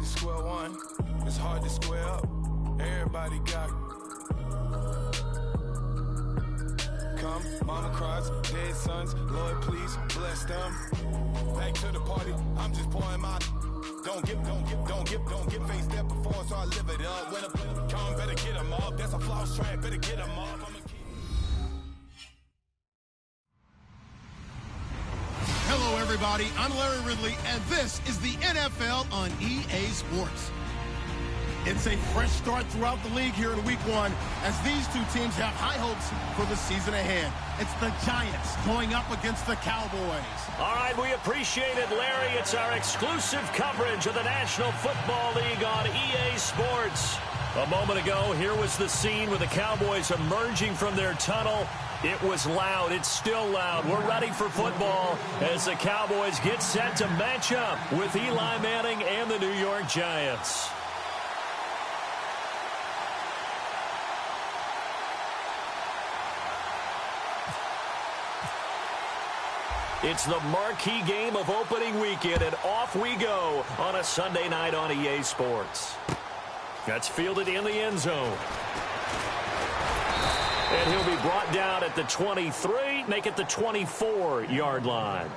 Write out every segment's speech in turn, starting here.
to square one. It's hard to square up. Everybody got come. Mama cries, dead sons. Lord, please bless them. Back to the party. I'm just pouring my. Don't get face that before, so I live it up. When I come, better get them up. That's a floss track, better get them up. Hello, everybody. I'm Larry Ridley, and this is the NFL on EA Sports. It's a fresh start throughout the league here in Week 1 as these two teams have high hopes for the season ahead. It's the Giants going up against the Cowboys. All right, we appreciate it, Larry. It's our exclusive coverage of the National Football League on EA Sports. A moment ago, here was the scene with the Cowboys emerging from their tunnel. It was loud. It's still loud. We're ready for football as the Cowboys get set to match up with Eli Manning and the New York Giants. It's the marquee game of opening weekend, and off we go on a Sunday night on EA Sports. That's fielded in the end zone. And he'll be brought down at the 23, make it the 24-yard line.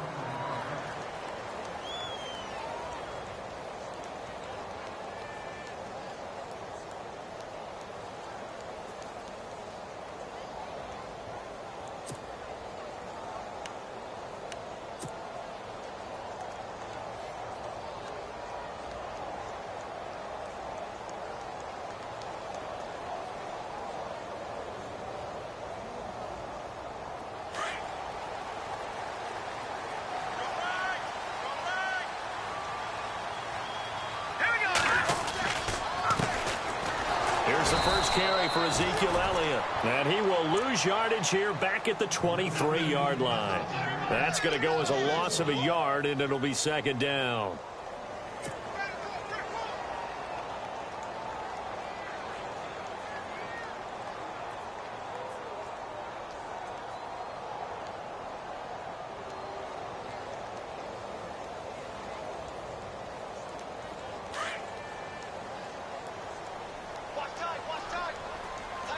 Here's the first carry for Ezekiel Elliott. And he will lose yardage here back at the 23-yard line. That's going to go as a loss of a yard, and it'll be second down.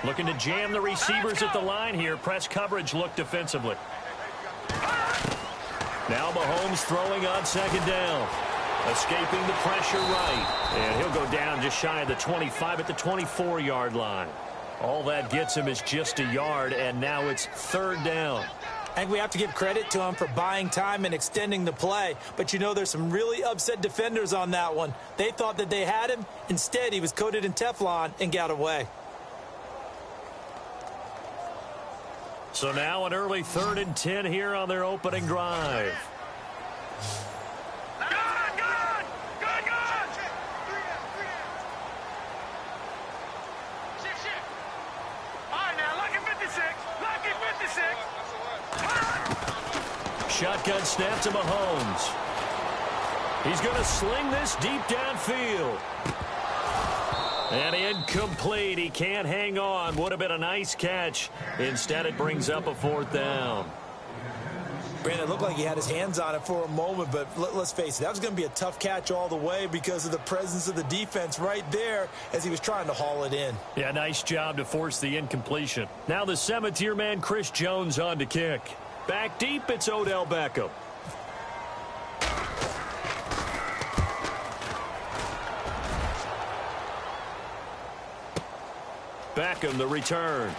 Looking to jam the receivers at the line here. Press coverage look defensively. Now Mahomes throwing on second down. Escaping the pressure right. And he'll go down just shy of the 25 at the 24-yard line. All that gets him is just a yard, and now it's third down. I think we have to give credit to him for buying time and extending the play. But, you know, there's some really upset defenders on that one. They thought that they had him. Instead, he was coated in Teflon and got away. So now an early 3rd and 10 here on their opening drive. Good! All right, now, lucky 56. Shotgun snap to Mahomes. He's going to sling this deep downfield. And incomplete. He can't hang on. Would have been a nice catch. Instead, it brings up a 4th down. Brandon, it looked like he had his hands on it for a moment, but let's face it, that was going to be a tough catch all the way because of the presence of the defense right there as he was trying to haul it in. Yeah, nice job to force the incompletion. Now the Cemetery man, Chris Jones, on to kick. Back deep, it's Odell Beckham. Beckham, the return.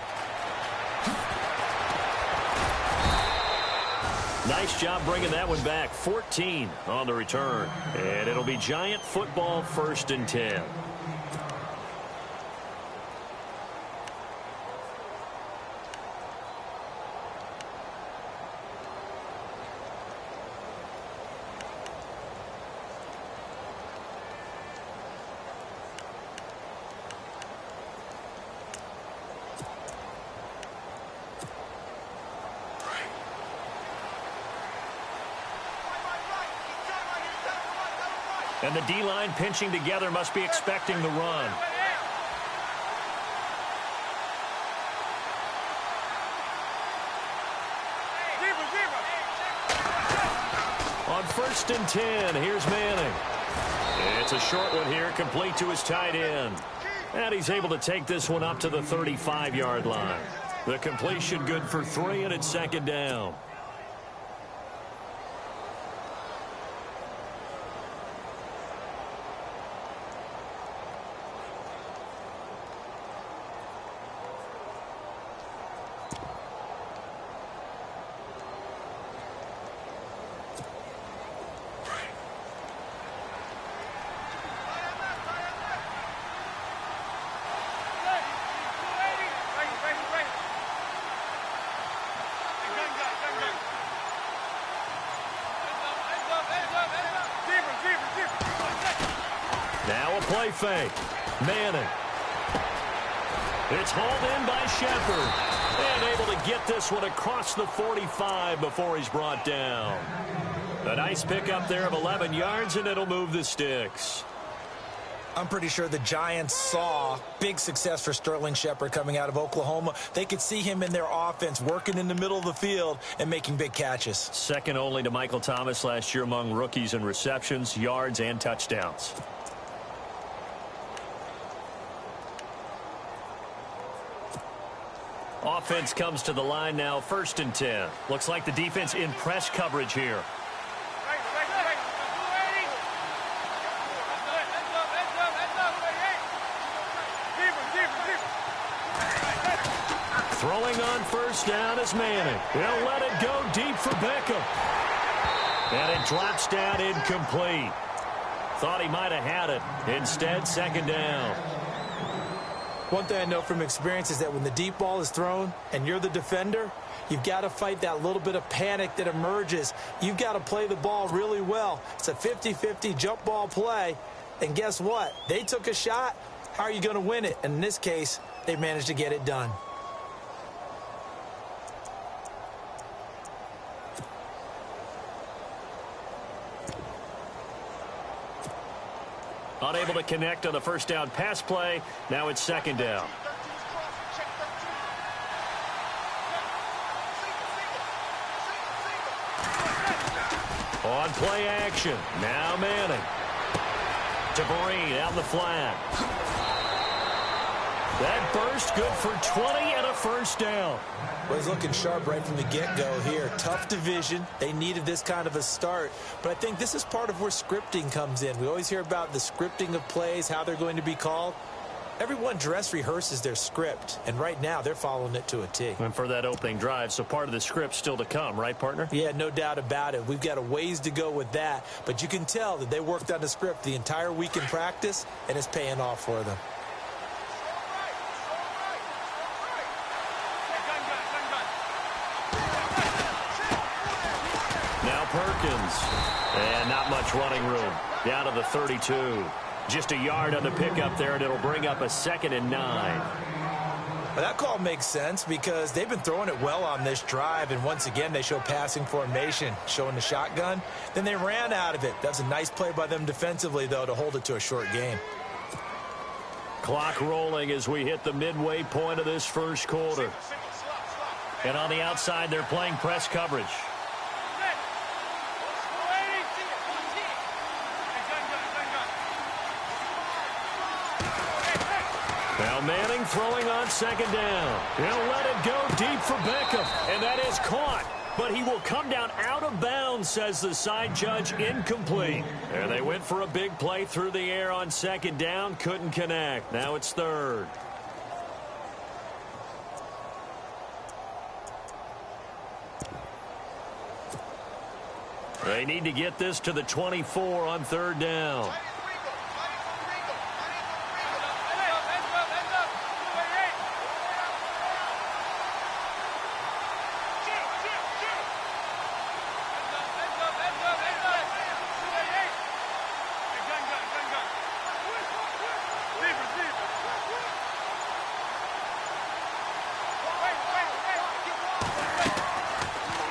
Nice job bringing that one back. 14 on the return. And it'll be Giant football, 1st and 10. And the D-line pinching together must be expecting the run. On 1st and 10, here's Manning. It's a short one here, complete to his tight end. And he's able to take this one up to the 35-yard line. The completion good for 3, and it's second down. Now a play fake. Manning. It's hauled in by Shepard. And able to get this one across the 45 before he's brought down. A nice pickup there of 11 yards, and it'll move the sticks. I'm pretty sure the Giants saw big success for Sterling Shepard coming out of Oklahoma. They could see him in their offense working in the middle of the field and making big catches. Second only to Michael Thomas last year among rookies in receptions, yards, and touchdowns. Offense comes to the line now, 1st and 10. Looks like the defense in press coverage here. Throwing on 1st down is Manning. He'll let it go deep for Beckham. And it drops down incomplete. Thought he might have had it. Instead, 2nd down. One thing I know from experience is that when the deep ball is thrown and you're the defender, you've got to fight that little bit of panic that emerges. You've got to play the ball really well. It's a 50-50 jump ball play. And guess what? They took a shot. How are you going to win it? And in this case, they managed to get it done. Unable to connect on the 1st down pass play. Now it's 2nd down. On play action. Now Manning. To Breen out in the flat. That burst good for 20 and a 1st down. Well, he's looking sharp right from the get-go here. Tough division. They needed this kind of a start. But I think this is part of where scripting comes in. We always hear about the scripting of plays, how they're going to be called. Everyone dress rehearses their script, and right now they're following it to a T. And for that opening drive, so part of the script still to come, right, partner? Yeah, no doubt about it. We've got a ways to go with that. But you can tell that they worked on the script the entire week in practice, and it's paying off for them. Perkins. And not much running room. Down to the 32. Just a yard on the pickup there, and it'll bring up a 2nd and 9. Well, that call makes sense because they've been throwing it well on this drive, and once again they show passing formation, showing the shotgun. Then they ran out of it. That's a nice play by them defensively, though, to hold it to a short game. Clock rolling as we hit the midway point of this 1st quarter. And on the outside, they're playing press coverage. Now Manning throwing on 2nd down. He'll let it go deep for Beckham. And that is caught. But he will come down out of bounds, says the side judge. Incomplete. And they went for a big play through the air on 2nd down. Couldn't connect. Now it's 3rd. They need to get this to the 24 on 3rd down.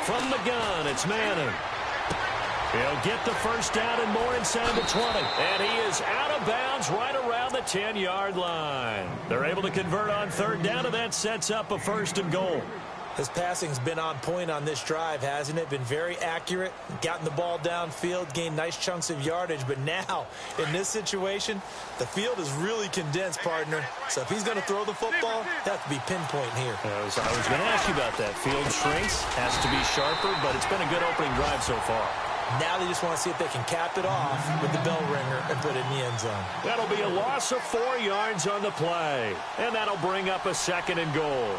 From the gun, it's Manning. He'll get the 1st down and more inside the 20. And he is out of bounds right around the 10-yard line. They're able to convert on 3rd down, and that sets up a 1st and goal. His passing's been on point on this drive, hasn't it? Been very accurate, gotten the ball downfield, gained nice chunks of yardage. But now, in this situation, the field is really condensed, partner. So if he's going to throw the football, he'll have to be pinpoint here. I was going to ask you about that. Field shrinks, has to be sharper, but it's been a good opening drive so far. Now they just want to see if they can cap it off with the bell ringer and put it in the end zone. That'll be a loss of 4 yards on the play, and that'll bring up a 2nd and goal.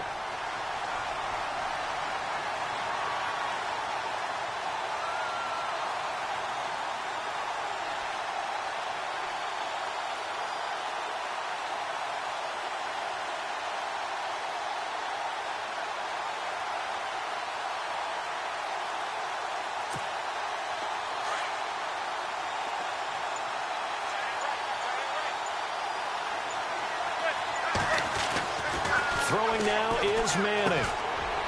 Throwing now is Manning.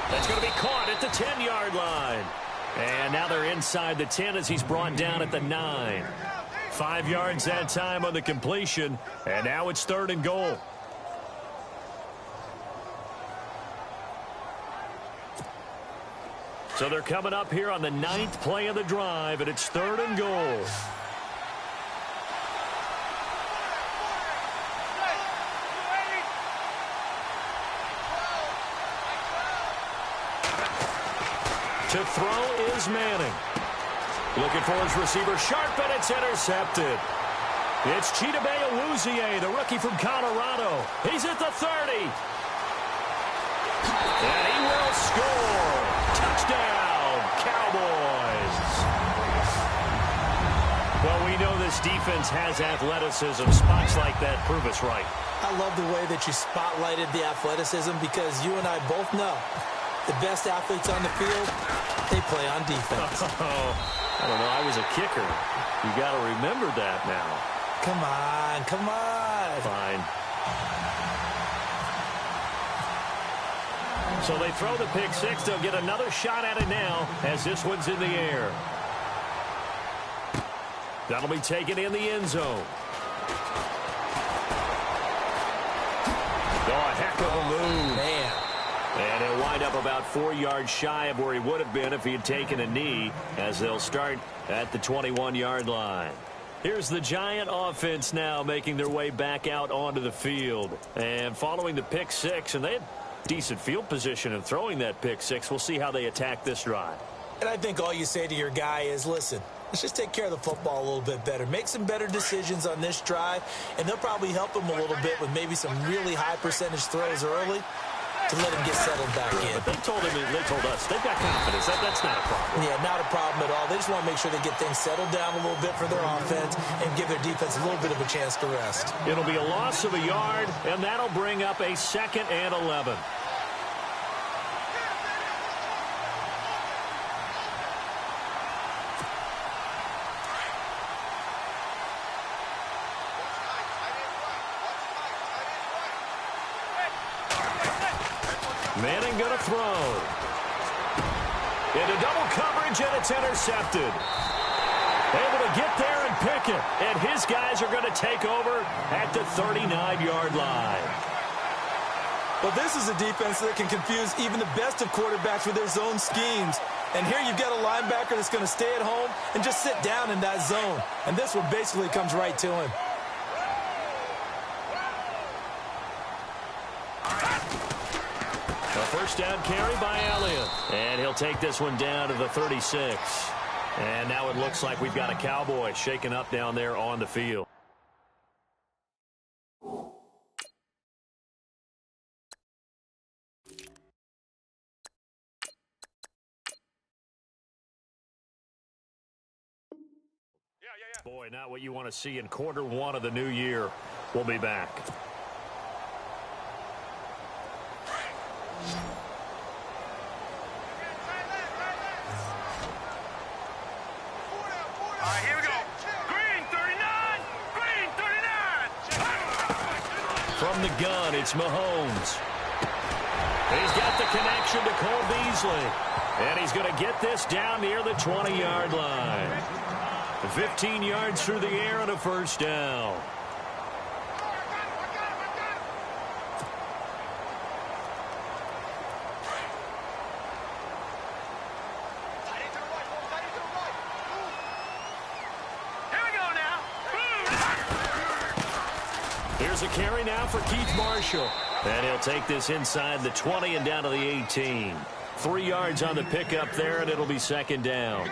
That's going to be caught at the 10-yard line. And now they're inside the 10 as he's brought down at the 9. 5 yards that time on the completion. And now it's 3rd and goal. So they're coming up here on the 9th play of the drive, and it's 3rd and goal. To throw is Manning. Looking for his receiver, sharp, and it's intercepted. It's Chidobe Awuzie, the rookie from Colorado. He's at the 30. And he will score. Touchdown, Cowboys. Well, we know this defense has athleticism. Spots like that prove us right. I love the way that you spotlighted the athleticism because you and I both know the best athletes on the field, they play on defense. I don't know. I was a kicker. You got to remember that now. Come on, come on. Fine. So they throw the pick six. They'll get another shot at it now as this one's in the air. That'll be taken in the end zone. Oh, a heck of a move. Man. And he'll wind up about 4 yards shy of where he would have been if he had taken a knee, as they'll start at the 21-yard line. Here's the Giant offense now making their way back out onto the field. And following the pick six, and they had decent field position in throwing that pick six. We'll see how they attack this drive. And I think all you say to your guy is, listen, let's just take care of the football a little bit better. Make some better decisions on this drive, and they'll probably help him a little bit with maybe some really high percentage throws early to let him get settled back in. But they told us, they've got confidence. That's not a problem. Yeah, not a problem at all. They just want to make sure they get things settled down a little bit for their offense and give their defense a little bit of a chance to rest. It'll be a loss of a yard, and that'll bring up a 2nd and 11. Manning going to throw. Into double coverage, and it's intercepted. Able to get there and pick it. And his guys are going to take over at the 39-yard line. Well, this is a defense that can confuse even the best of quarterbacks with their zone schemes. And here you've got a linebacker that's going to stay at home and just sit down in that zone. And this one basically comes right to him. A first down carry by Elliott. And he'll take this one down to the 36. And now it looks like we've got a Cowboy shaken up down there on the field. Boy, not what you want to see in quarter one of the new year. We'll be back. All right, here we go. Green 39. Green 39. From the gun, it's Mahomes. He's got the connection to Cole Beasley. And he's going to get this down near the 20-yard line. 15 yards through the air and a first down. There's a carry now for Keith Marshall. And he'll take this inside the 20 and down to the 18. 3 yards on the pickup there, and it'll be second down.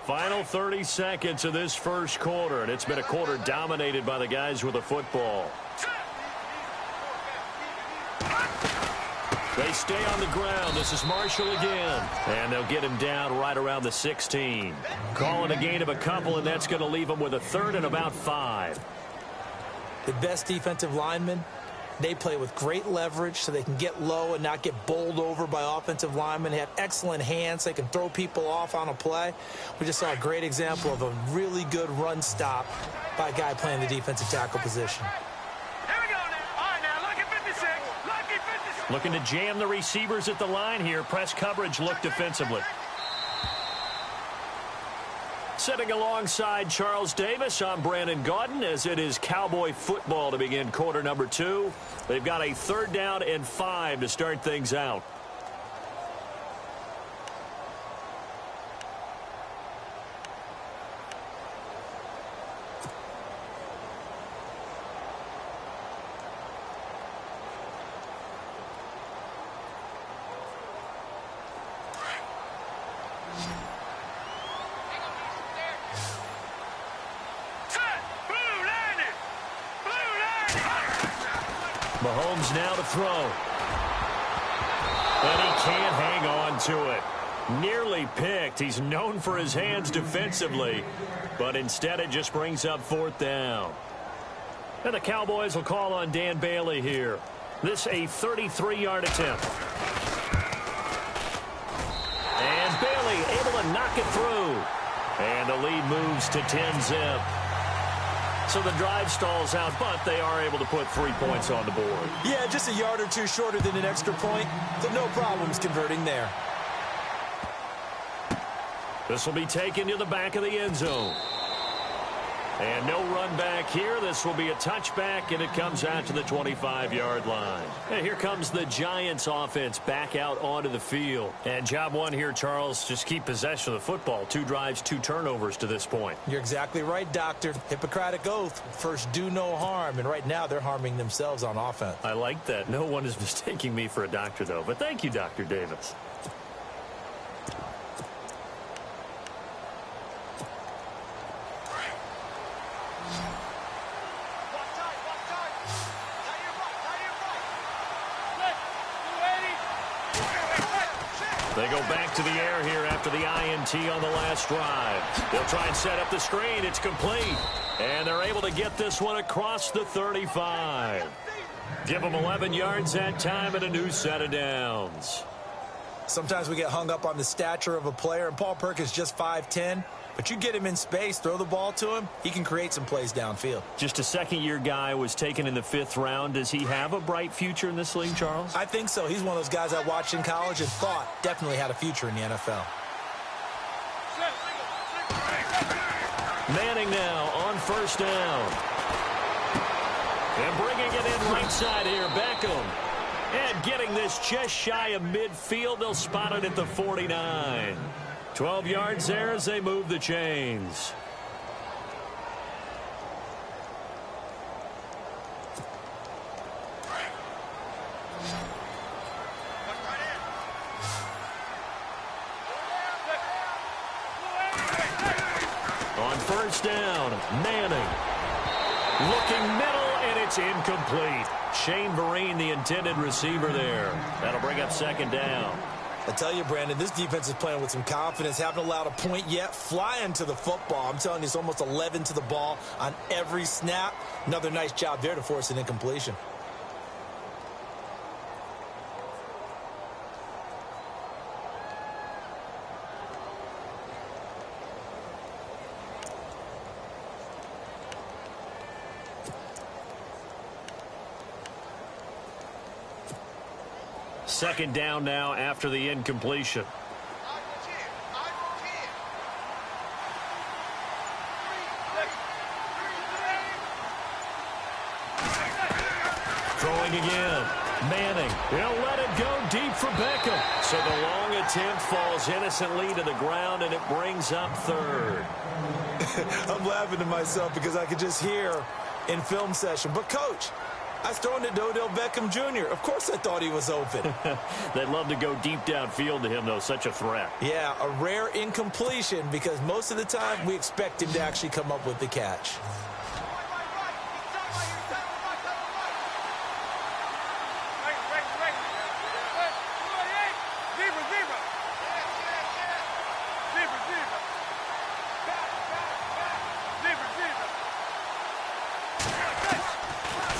Final 30 seconds of this first quarter, and it's been a quarter dominated by the guys with the football. They stay on the ground. This is Marshall again. And they'll get him down right around the 16. Calling a gain of a couple, and that's going to leave him with a third and about 5. The best defensive linemen, they play with great leverage so they can get low and not get bowled over by offensive linemen. They have excellent hands. They can throw people off on a play. We just saw a great example of a really good run stop by a guy playing the defensive tackle position. Looking to jam the receivers at the line here. Press coverage look defensively. Sitting alongside Charles Davis, I'm Brandon Gaudin as it is Cowboy football to begin quarter number 2. They've got a third down and 5 to start things out. Mahomes now to throw. And he can't hang on to it. Nearly picked. He's known for his hands defensively, but instead it just brings up fourth down. And the Cowboys will call on Dan Bailey here. This a 33-yard attempt. And Bailey able to knock it through. And the lead moves to 10-zip. So the drive stalls out, but they are able to put 3 points on the board. Yeah, just a yard or two shorter than an extra point, so no problems converting there. This will be taken to the back of the end zone. And no run back here. This will be a touchback, and it comes out to the 25-yard line. And here comes the Giants offense back out onto the field. And job one here, Charles, just keep possession of the football. 2 drives, 2 turnovers to this point. You're exactly right, Doctor. Hippocratic oath. First, do no harm. And right now, they're harming themselves on offense. I like that. No one is mistaking me for a doctor, though. But thank you, Dr. Davis. They go back to the air here after the INT on the last drive. They'll try and set up the screen. It's complete. And they're able to get this one across the 35. Give them 11 yards that time and a new set of downs. Sometimes we get hung up on the stature of a player, and Paul Perkins just 5'10". But you get him in space, throw the ball to him, he can create some plays downfield. Just a second-year guy was taken in the 5th round. Does he have a bright future in this league, Charles? I think so. He's one of those guys I watched in college and thought definitely had a future in the NFL. Manning now on first down. And bringing it in right side here, Beckham. And getting this just shy of midfield. They'll spot it at the 49. 12 yards there as they move the chains. On first down, Manning. Looking middle, and it's incomplete. Shane Vereen, the intended receiver there. That'll bring up second down. I tell you, Brandon, this defense is playing with some confidence. Haven't allowed a point yet. Flying to the football. I'm telling you, it's almost 11 to the ball on every snap. Another nice job there to force an incompletion. Second down now after the incompletion. Throwing again. Manning, he'll let it go deep for Beckham. So the long attempt falls innocently to the ground, and it brings up third. I'm laughing to myself because I could just hear in film session, but coach, I was throwing to Odell Beckham Jr. Of course I thought he was open. They'd love to go deep downfield to him, though. Such a threat. Yeah, a rare incompletion because most of the time we expect him to actually come up with the catch.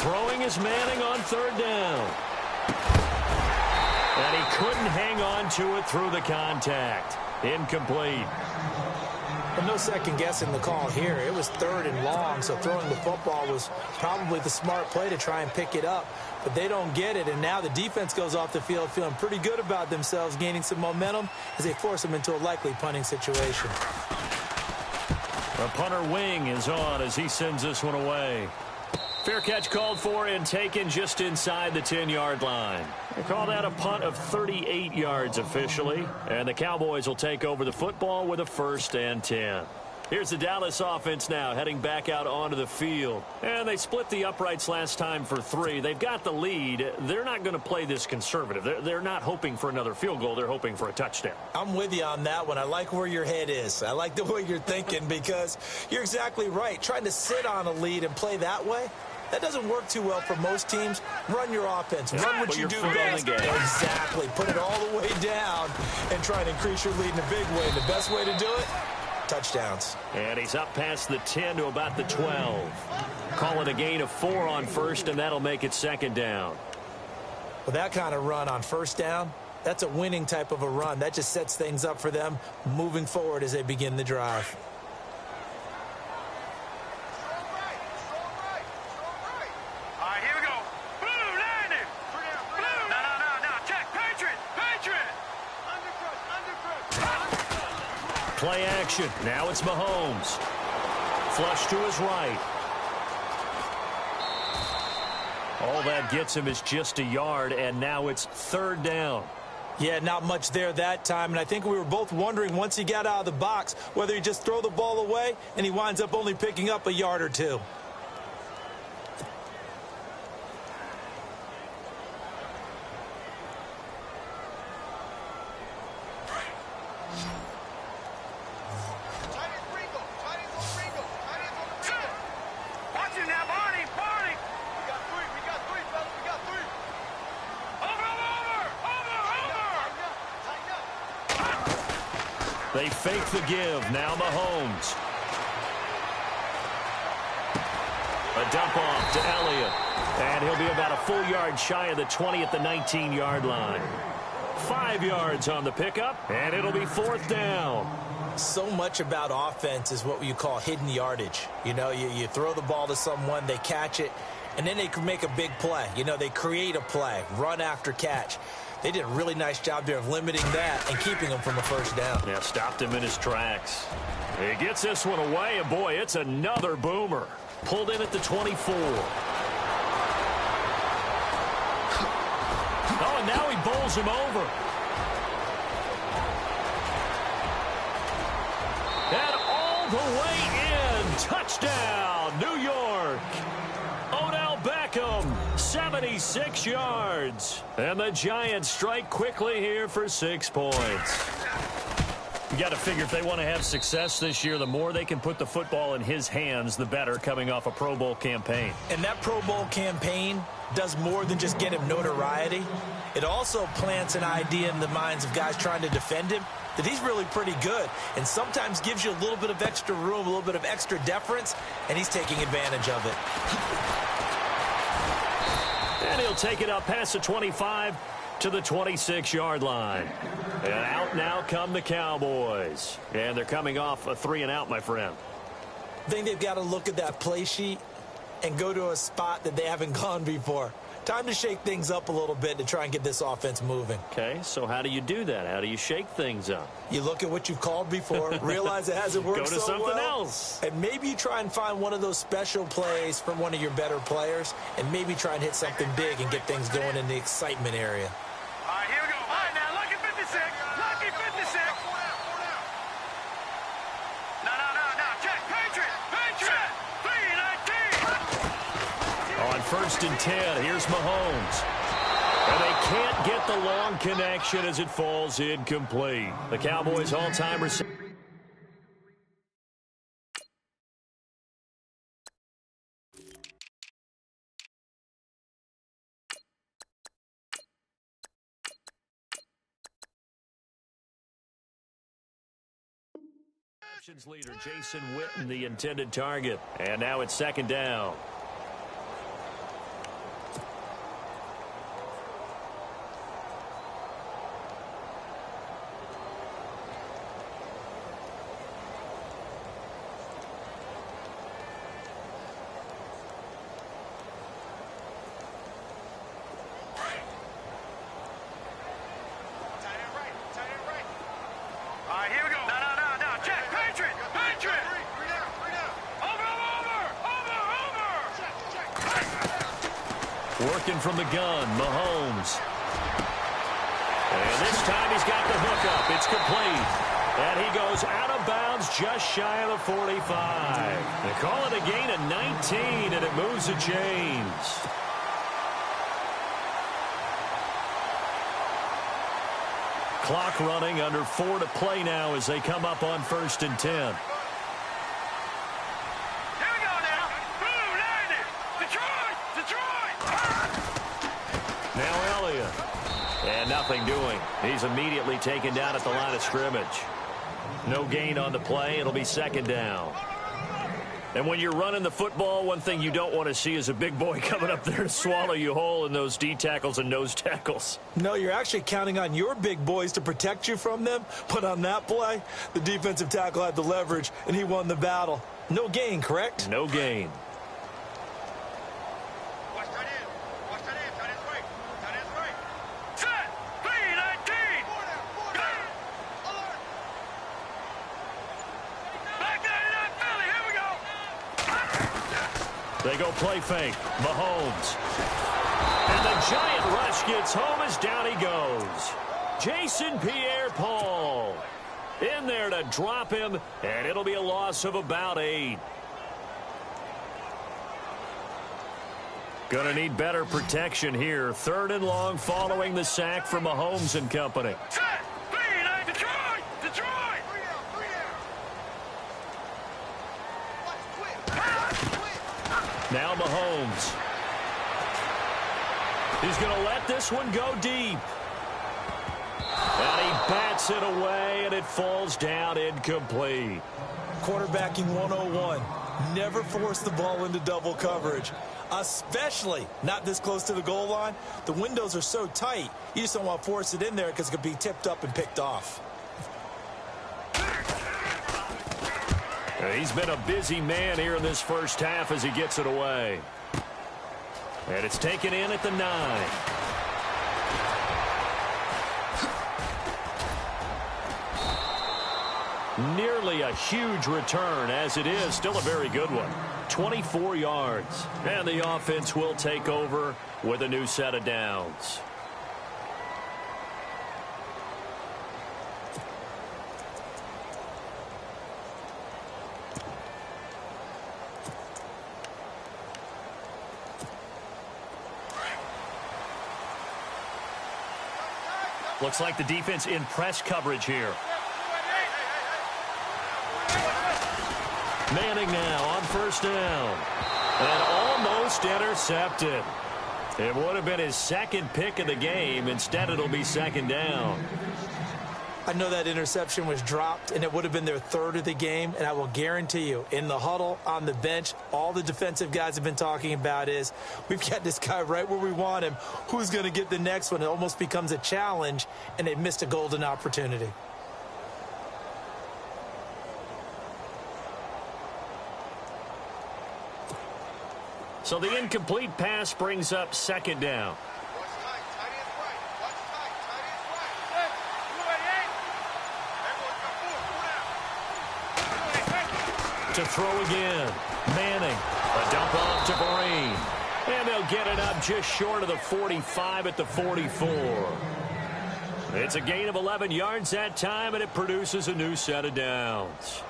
Throwing is Manning on third down. And he couldn't hang on to it through the contact. Incomplete. And no second guessing the call here. It was third and long, so throwing the football was probably the smart play to try and pick it up. But they don't get it, and now the defense goes off the field feeling pretty good about themselves, gaining some momentum as they force them into a likely punting situation. The punter wing is on as he sends this one away. Fair catch called for and taken just inside the 10-yard line. They call that a punt of 38 yards officially, and the Cowboys will take over the football with a 1st and 10. Here's the Dallas offense now heading back out onto the field. And they split the uprights last time for 3. They've got the lead. They're not going to play this conservative. They're not hoping for another field goal. They're hoping for a touchdown. I'm with you on that one. I like where your head is. I like the way you're thinking because you're exactly right. Trying to sit on a lead and play that way, that doesn't work too well for most teams. Run your offense. Run what you do best. Exactly. Put it all the way down and try and increase your lead in a big way. And the best way to do it, touchdowns. And he's up past the 10 to about the 12. Call it a gain of 4 on first, and that'll make it 2nd down. With that kind of run on 1st down, that's a winning type of a run. That just sets things up for them moving forward as they begin the drive. Play action. Now it's Mahomes. Flush to his right. All that gets him is just a yard, and now it's 3rd down. Yeah, not much there that time, and I think we were both wondering once he got out of the box whether he just throw the ball away, and he winds up only picking up a yard or 2. They fake the give. Now Mahomes. A dump off to Elliott. And he'll be about a full yard shy of the 20 at the 19-yard line. 5 yards on the pickup, and it'll be 4th down. So much about offense is what you call hidden yardage. You know, you throw the ball to someone, they catch it, and then they can make a big play. You know, they create a play, run after catch. They did a really nice job there of limiting that and keeping him from a 1st down. Yeah, stopped him in his tracks. He gets this one away, and boy, it's another boomer. Pulled in at the 24. Oh, and now he bowls him over. And all the way in. Touchdown, New York. Odell Beckham, 76 yards. And the Giants strike quickly here for 6 points. You got to figure if they want to have success this year, the more they can put the football in his hands, the better, coming off a Pro Bowl campaign. And that Pro Bowl campaign does more than just get him notoriety. It also plants an idea in the minds of guys trying to defend him that he's really pretty good, and sometimes gives you a little bit of extra room, a little bit of extra deference, and he's taking advantage of it. And he'll take it up past the 25 to the 26-yard line. And out now come the Cowboys. And they're coming off a 3-and-out, my friend. I think they've got to look at that play sheet and go to a spot that they haven't gone before. Time to shake things up a little bit to try and get this offense moving. Okay, so how do you do that? How do you shake things up? You look at what you've called before, realize it hasn't worked so well. Go to something else. And maybe you try and find one of those special plays from one of your better players, and maybe try and hit something big and get things going in the excitement area. All right, here we go. All right, now, lucky 56. Lucky 56. No. Check. Patriot. On 1st and 10, here's Mahomes. And they can't get the long connection as it falls incomplete. The Cowboys' all-time receiver. Leader Jason Witten, the intended target. And now it's 2nd down. Working from the gun, Mahomes. And this time he's got the hookup. It's complete. And he goes out of bounds just shy of the 45. They call it a gain of 19, and it moves the chains. Clock running, under 4 to play now as they come up on 1st and 10. And nothing doing. He's immediately taken down at the line of scrimmage. No gain on the play. It'll be 2nd down. And when you're running the football, one thing you don't want to see is a big boy coming up there to swallow you whole in those D tackles and nose tackles. No, you're actually counting on your big boys to protect you from them. But on that play, the defensive tackle had the leverage, and he won the battle. No gain, correct? No gain. They go play fake. Mahomes. And the giant rush gets home as down he goes. Jason Pierre-Paul in there to drop him, and it'll be a loss of about 8. Gonna need better protection here. 3rd and long following the sack from Mahomes and company. Now Mahomes. He's going to let this one go deep. And he bats it away, and it falls down incomplete. Quarterbacking 101. Never force the ball into double coverage, especially not this close to the goal line. The windows are so tight, you just don't want to force it in there because it could be tipped up and picked off. He's been a busy man here in this first half as he gets it away. And it's taken in at the 9. Nearly a huge return, as it is still a very good one. 24 yards. And the offense will take over with a new set of downs. Looks like the defense in press coverage here. Manning now on 1st down. And almost intercepted. It would have been his 2nd pick of the game. Instead, it'll be 2nd down. I know that interception was dropped, and it would have been their 3rd of the game, and I will guarantee you, in the huddle, on the bench, all the defensive guys have been talking about is, we've got this guy right where we want him. Who's going to get the next one? It almost becomes a challenge, and they missed a golden opportunity. So the incomplete pass brings up second down. To throw again. Manning. A dump off to Breen. And they'll get it up just short of the 45 at the 44. It's a gain of 11 yards that time, and it produces a new set of downs.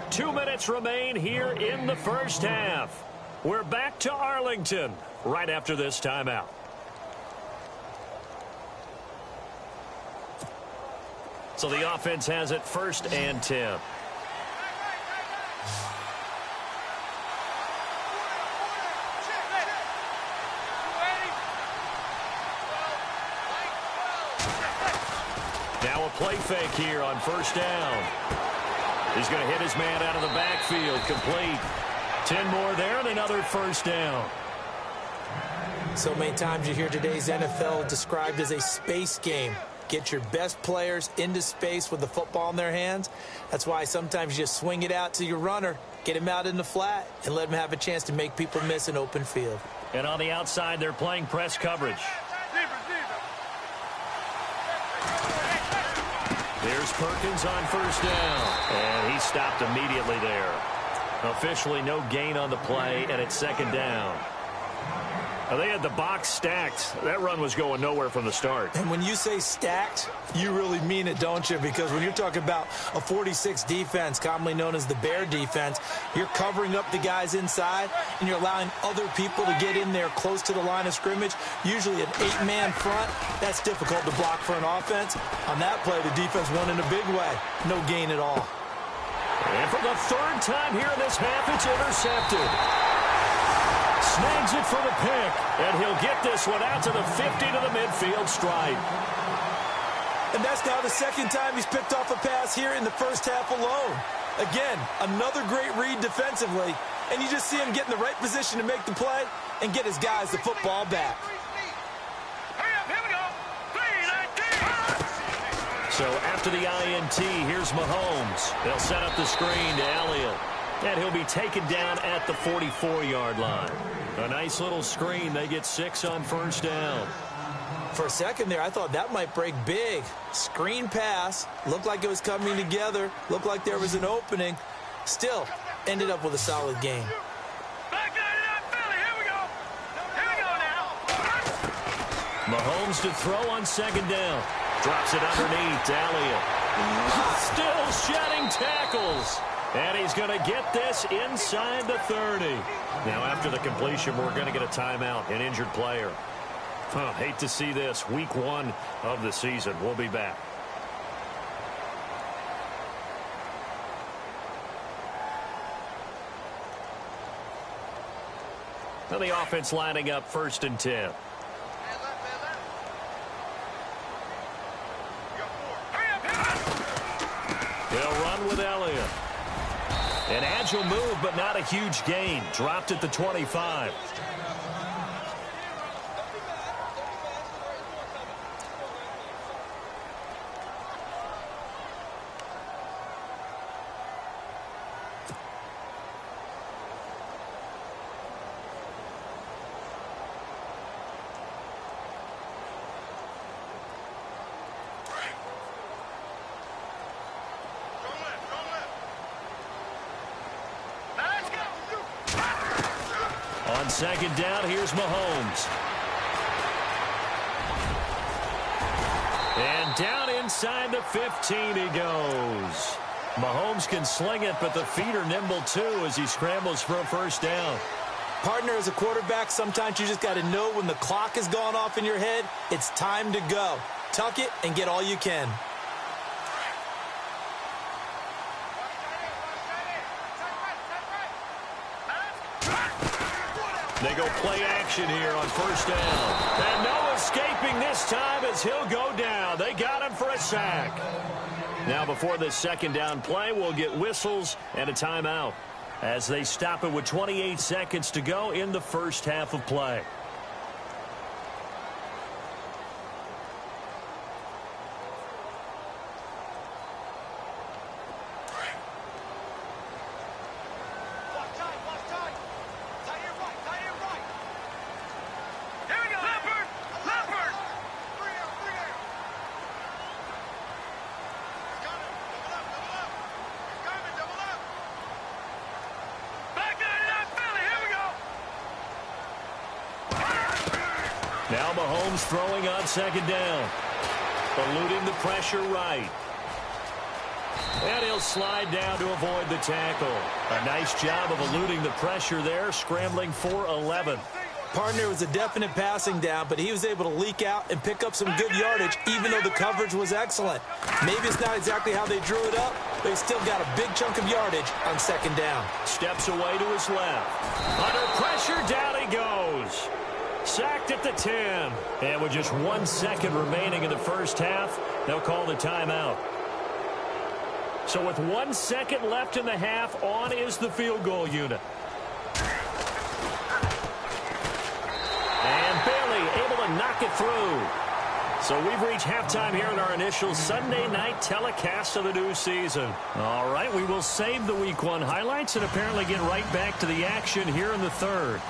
Two minutes remain here in the first half. We're back to Arlington right after this timeout. So the offense has it 1st and 10. Now a play fake here on 1st down. He's going to hit his man out of the backfield. Complete. 10 more there and another 1st down. So many times you hear today's NFL described as a space game. Get your best players into space with the football in their hands. That's why sometimes you just swing it out to your runner, get him out in the flat, and let him have a chance to make people miss an open field. And on the outside, they're playing press coverage. Here's Perkins on 1st down. And he stopped immediately there. Officially no gain on the play, and it's 2nd down. Now, they had the box stacked. That run was going nowhere from the start. And when you say stacked, you really mean it, don't you? Because when you're talking about a 46 defense, commonly known as the Bear defense, you're covering up the guys inside, and you're allowing other people to get in there close to the line of scrimmage, usually an 8-man front. That's difficult to block for an offense. On that play, the defense won in a big way. No gain at all. And for the 3rd time here in this half, it's intercepted. Snags it for the pick, and he'll get this one out to the 50 to the midfield stripe. And that's now the 2nd time he's picked off a pass here in the first half alone. Again, another great read defensively, and you just see him get in the right position to make the play and get his guys the football back. So after the INT, here's Mahomes. They'll set up the screen to Elliott. And he'll be taken down at the 44-yard line. A nice little screen. They get 6 on 1st down. For a second there, I thought that might break big. Screen pass. Looked like it was coming together. Looked like there was an opening. Still, ended up with a solid game. Mahomes to throw on 2nd down. Drops it underneath to Elliott. Still shedding tackles. And he's going to get this inside the 30. Now, after the completion, we're going to get a timeout, an injured player. Hate to see this. Week 1 of the season. We'll be back. Now the offense lining up 1st and 10. He'll run with Elliott. An agile move, but not a huge gain. Dropped at the 25. On 2nd down, here's Mahomes. And down inside the 15 he goes. Mahomes can sling it, but the feet are nimble too as he scrambles for a 1st down. Partner, as a quarterback, sometimes you just got to know when the clock has gone off in your head, it's time to go. Tuck it and get all you can. They go play action here on 1st down. And no escaping this time as he'll go down. They got him for a sack. Now before this 2nd down play, we'll get whistles and a timeout as they stop it with 28 seconds to go in the first half of play. Now Mahomes throwing on second down. Eluding the pressure right. And he'll slide down to avoid the tackle. A nice job of eluding the pressure there, scrambling for 11. Partner was a definite passing down, but he was able to leak out and pick up some good yardage, even though the coverage was excellent. Maybe it's not exactly how they drew it up, but he still got a big chunk of yardage on second down. Steps away to his left. Under pressure, down he goes. Sacked at the 10. And with just 1 second remaining in the first half, they'll call the timeout. So with 1 second left in the half, on is the field goal unit. And Bailey able to knock it through. So we've reached halftime here in our initial Sunday night telecast of the new season. All right, we will save the Week 1 highlights and apparently get right back to the action here in the third.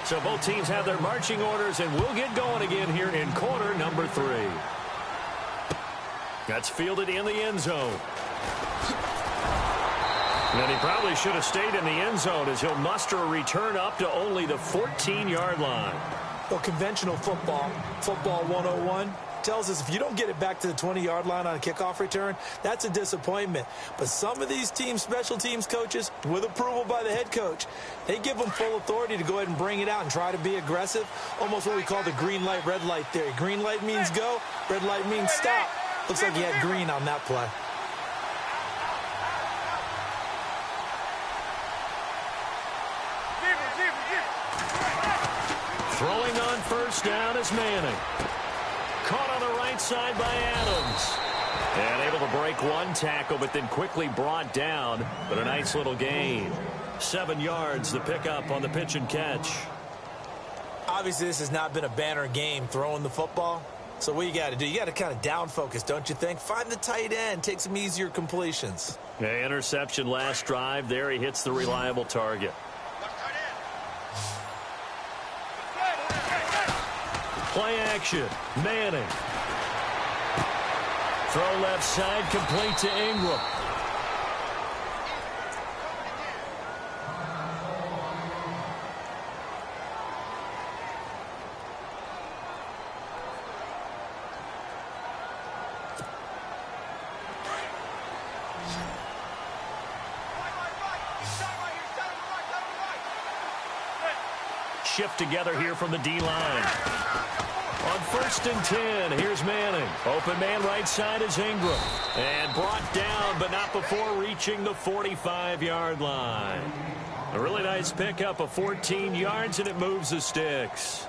So both teams have their marching orders, and we'll get going again here in quarter number 3. That's fielded in the end zone. And he probably should have stayed in the end zone as he'll muster a return up to only the 14-yard line. Well, conventional football 101, tells us if you don't get it back to the 20-yard line on a kickoff return, that's a disappointment. But some of these teams, special teams coaches, with approval by the head coach, they give them full authority to go ahead and bring it out and try to be aggressive, almost what we call the green light, red light theory. Green light means go, red light means stop. Looks like he had green on that play. Throwing on first down is Manning. Caught on the right side by Adams. And able to break one tackle, but then quickly brought down. But a nice little gain. 7 yards, the pickup on the pitch and catch. Obviously, this has not been a banner game throwing the football. So what you got to do, you got to kind of down focus, don't you think? Find the tight end, take some easier completions. Yeah, interception last drive. There he hits the reliable target. Play action. Manning. Throw left side, complete to Ingram. Shift together here from the D-line. On 1st and 10, here's Manning. Open man right side is Ingram. And brought down, but not before reaching the 45-yard line. A really nice pickup of 14 yards, and it moves the sticks.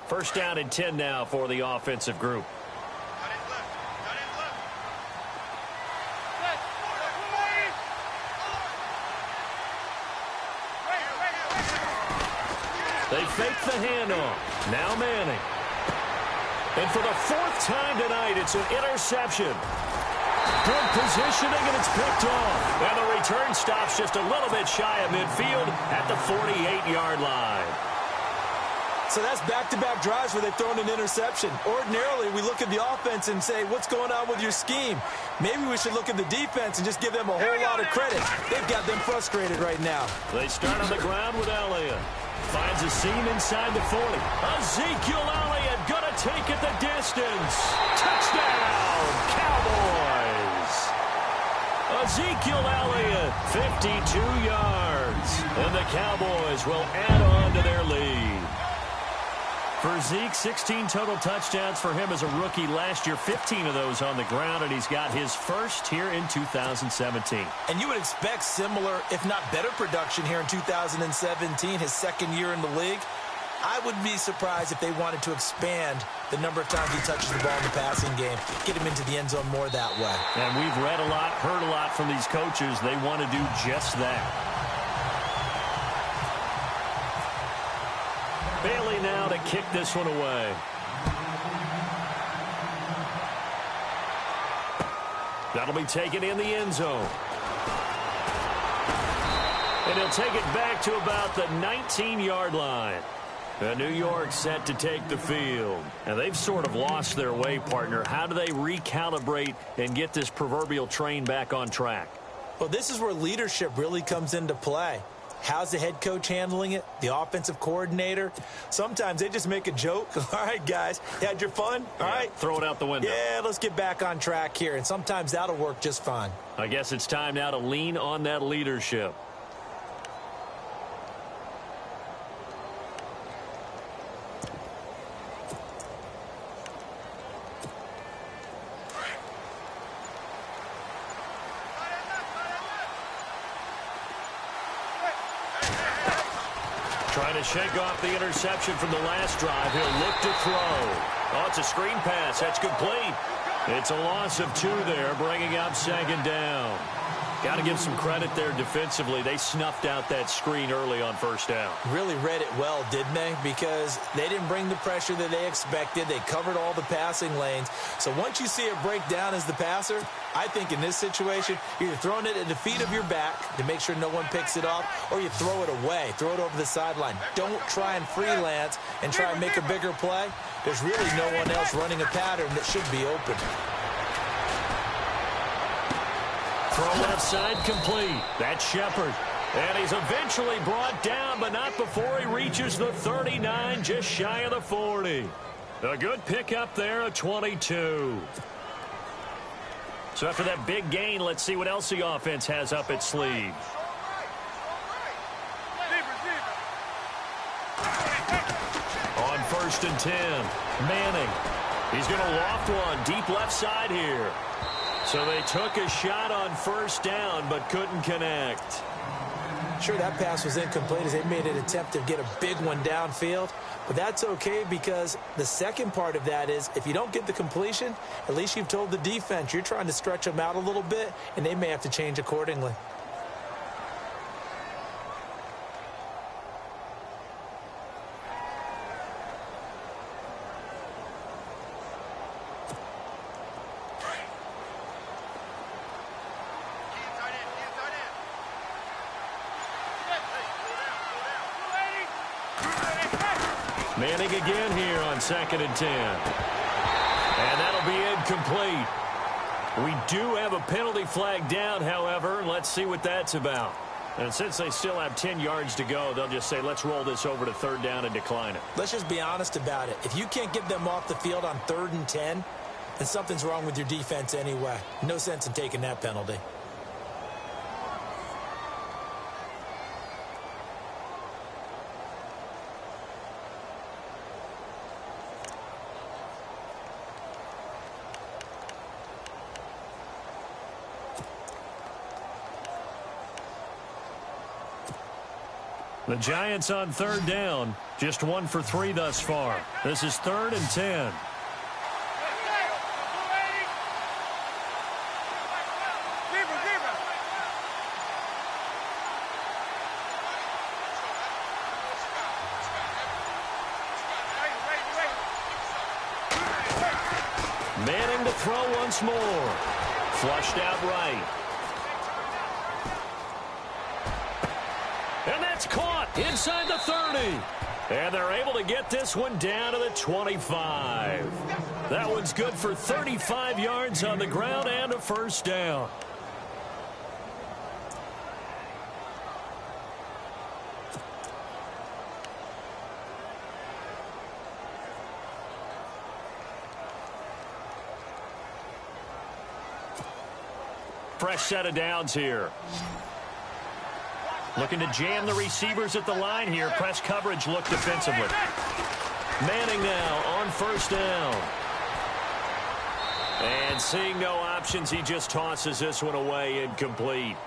First down and 10 now for the offensive group. They fake the handoff. Now Manning. And for the 4th time tonight, it's an interception. Good positioning, and it's picked off. And the return stops just a little bit shy of midfield at the 48-yard line. So that's back-to-back drives where they've thrown an interception. Ordinarily, we look at the offense and say, what's going on with your scheme? Maybe we should look at the defense and just give them a whole lot of credit. They've got them frustrated right now. They start on the ground with Elliott. Finds a seam inside the 40. Ezekiel Elliott gonna take it the distance. Touchdown, Cowboys. Ezekiel Elliott, 52 yards. And the Cowboys will add on to their lead. For Zeke, 16 total touchdowns for him as a rookie last year, 15 of those on the ground, and he's got his first here in 2017. And you would expect similar, if not better, production here in 2017, his 2nd year in the league. I would be surprised if they wanted to expand the number of times he touches the ball in the passing game, get him into the end zone more that way. And we've read a lot, heard a lot from these coaches. They want to do just that. Bailey now to kick this one away. That'll be taken in the end zone. And he'll take it back to about the 19-yard line. New York set to take the field. And they've sort of lost their way, partner. How do they recalibrate and get this proverbial train back on track? Well, this is where leadership really comes into play. How's the head coach handling it? The offensive coordinator? Sometimes they just make a joke. All right, guys, you had your fun? All right. Throw it out the window. Yeah, let's get back on track here. And sometimes that'll work just fine. I guess it's time now to lean on that leadership. Trying to shake off the interception from the last drive. He'll look to throw. Oh, it's a screen pass. That's complete. It's a loss of 2 there, bringing up second down. Got to give some credit there defensively. They snuffed out that screen early on first down. Really read it well, didn't they? Because they didn't bring the pressure that they expected. They covered all the passing lanes. So once you see it break down as the passer, I think in this situation, you're throwing it at the feet of your back to make sure no one picks it off, or you throw it away, throw it over the sideline. Don't try and freelance and try and make a bigger play. There's really no one else running a pattern that should be open. Throw left side complete. That's Shepard. And he's eventually brought down, but not before he reaches the 39, just shy of the 40. A good pickup there, a 22. So after that big gain, let's see what else the offense has up its sleeve. On 1st and 10, Manning. He's going to loft one deep left side here. So they took a shot on first down, but couldn't connect. Sure, that pass was incomplete as they made an attempt to get a big one downfield. But that's okay because the second part of that is if you don't get the completion, at least you've told the defense you're trying to stretch them out a little bit, and they may have to change accordingly. Manning again here on 2nd and 10. And that'll be incomplete. We do have a penalty flag down, however. Let's see what that's about. And since they still have 10 yards to go, they'll just say, let's roll this over to 3rd down and decline it. Let's just be honest about it. If you can't get them off the field on 3rd and 10, then something's wrong with your defense anyway. No sense in taking that penalty. The Giants on 3rd down, just 1 for 3 thus far. This is 3rd and 10. Manning to throw once more. Flushed out right. And that's caught inside the 30. And they're able to get this one down to the 25. That one's good for 35 yards on the ground and a first down. Fresh set of downs here. Looking to jam the receivers at the line here. Press coverage look defensively. Manning now on 1st down. And seeing no options, he just tosses this one away incomplete.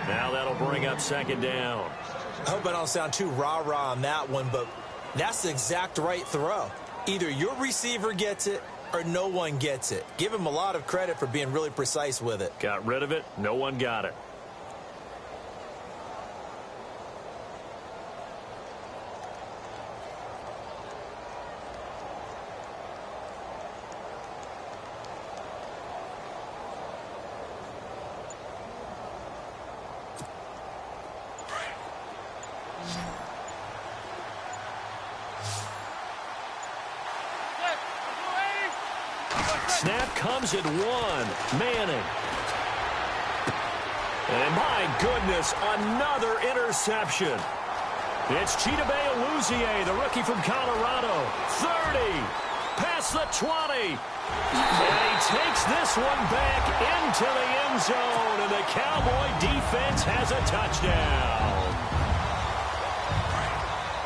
Now that'll bring up 2nd down. I hope I don't sound too rah-rah on that one, but that's the exact right throw. Either your receiver gets it or no one gets it. Give him a lot of credit for being really precise with it. Got rid of it. No one got it. Snap comes at 1. Manning. And my goodness, another interception. It's Chidobe Awuzie, the rookie from Colorado. 30. Past the 20. And he takes this one back into the end zone. And the Cowboy defense has a touchdown.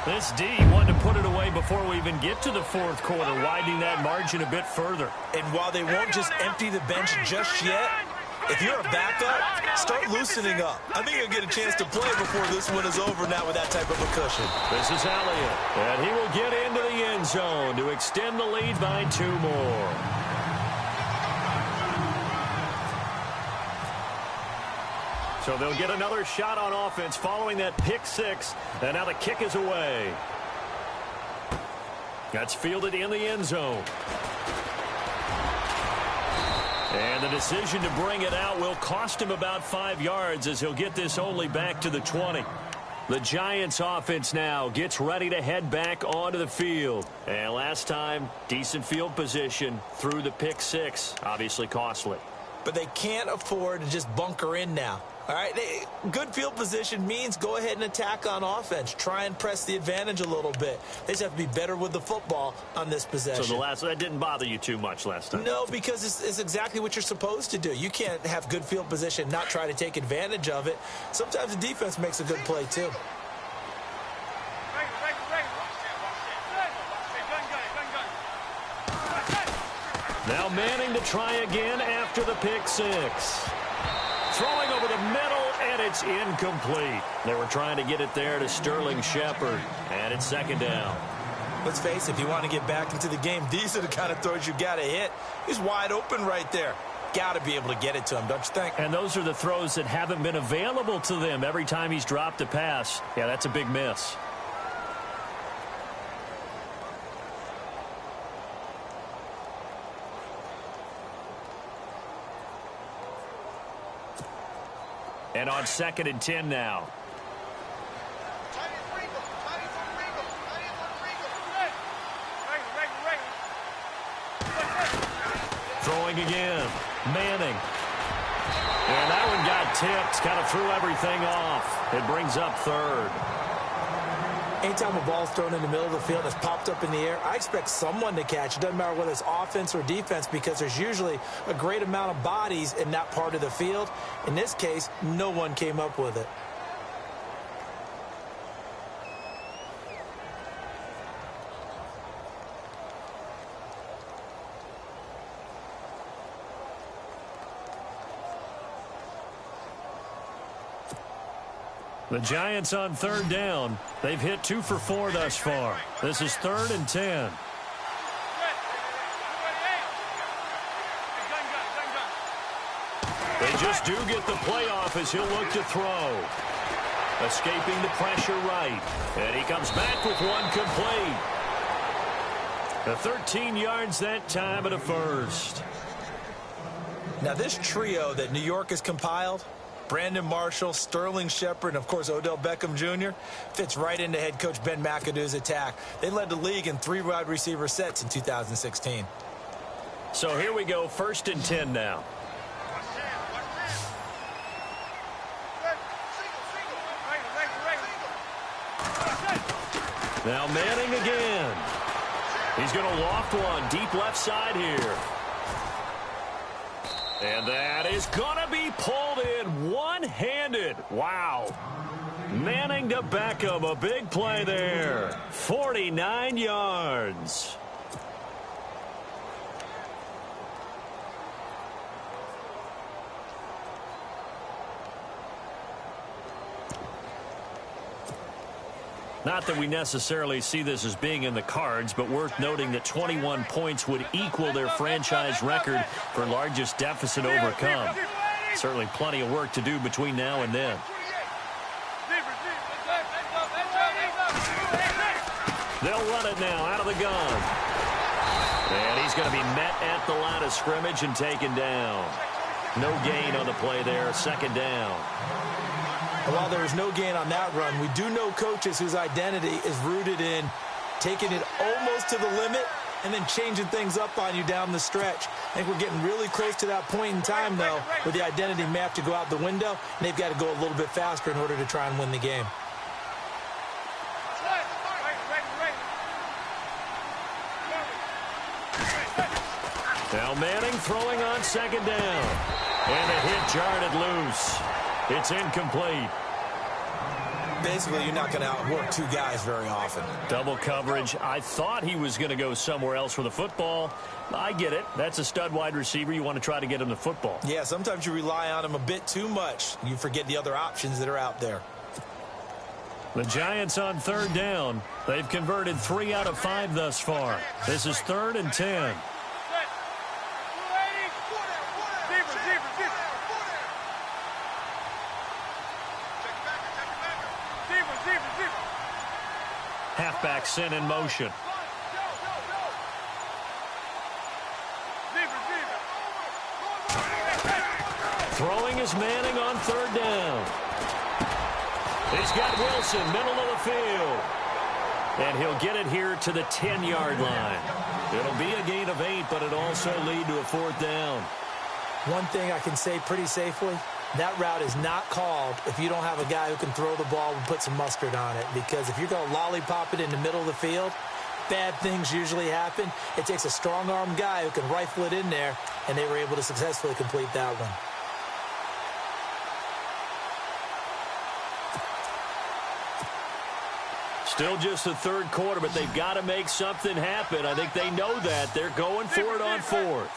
This D wanted to put it away before we even get to the fourth quarter, widening that margin a bit further. And while they won't just empty the bench just yet, if you're a backup, start loosening up. I think you'll get a chance to play before this one is over now with that type of a cushion. This is Elliott, and he will get into the end zone to extend the lead by 2 more. So they'll get another shot on offense following that pick 6, and now the kick is away. That's fielded in the end zone. And the decision to bring it out will cost him about 5 yards as he'll get this only back to the 20. The Giants offense now gets ready to head back onto the field. And last time, decent field position through the pick 6, obviously costly. But they can't afford to just bunker in now. All right, good field position means go ahead and attack on offense. Try and press the advantage a little bit. They just have to be better with the football on this possession. So that didn't bother you too much last time? No, because it's exactly what you're supposed to do. You can't have good field position, not try to take advantage of it. Sometimes the defense makes a good play, too. Now Manning to try again after the pick 6. Throwing over the middle, and it's incomplete. They were trying to get it there to Sterling Shepard, and it's 2nd down. Let's face it, if you want to get back into the game, these are the kind of throws you got to hit. He's wide open right there. Got to be able to get it to him, don't you think? And those are the throws that haven't been available to them every time he's dropped a pass. Yeah, that's a big miss. And on 2nd and 10 now. Throwing again. Manning. And that one got tipped. Kind of threw everything off. It brings up 3rd. Anytime a ball's thrown in the middle of the field and it's popped up in the air, I expect someone to catch. It doesn't matter whether it's offense or defense because there's usually a great amount of bodies in that part of the field. In this case, no one came up with it. The Giants on 3rd down. They've hit 2 for 4 thus far. This is 3rd and 10. They just do get the playoff as he'll look to throw. Escaping the pressure right. And he comes back with one complete. The 13 yards that time at a 1st. Now this trio that New York has compiled, Brandon Marshall, Sterling Shepard, and, of course, Odell Beckham Jr., fits right into head coach Ben McAdoo's attack. They led the league in 3 wide receiver sets in 2016. So here we go, 1st and 10 now. Now Manning again. He's going to loft one deep left side here. And that is going to be pulled in one-handed. Wow. Manning to Beckham, a big play there. 49 yards. Not that we necessarily see this as being in the cards, but worth noting that 21 points would equal their franchise record for largest deficit overcome. Certainly plenty of work to do between now and then. They'll run it now out of the gun. And he's going to be met at the line of scrimmage and taken down. No gain on the play there, 2nd down. While there was no gain on that run, we do know coaches whose identity is rooted in taking it almost to the limit and then changing things up on you down the stretch. I think we're getting really close to that point in time, though, where the identity map to go out the window, and they've got to go a little bit faster in order to try and win the game. Now Manning throwing on second down. And a hit jarred it loose. It's incomplete. Basically, you're not going to outwork two guys very often. Double coverage. I thought he was going to go somewhere else with the football. I get it. That's a stud wide receiver. You want to try to get him the football. Yeah, sometimes you rely on him a bit too much. You forget the other options that are out there. The Giants on third down. They've converted 3 out of 5 thus far. This is 3rd and 10. Halfback sent in motion. Throwing is Manning on third down. He's got Wilson, middle of the field. And he'll get it here to the 10-yard line. It'll be a gain of 8, but it'll also lead to a 4th down. One thing I can say pretty safely, that route is not called if you don't have a guy who can throw the ball and put some mustard on it. Because if you're going to lollipop it in the middle of the field, bad things usually happen. It takes a strong-arm guy who can rifle it in there, and they were able to successfully complete that one. Still just the third quarter, but they've got to make something happen. I think they know that. They're going for it on 4th.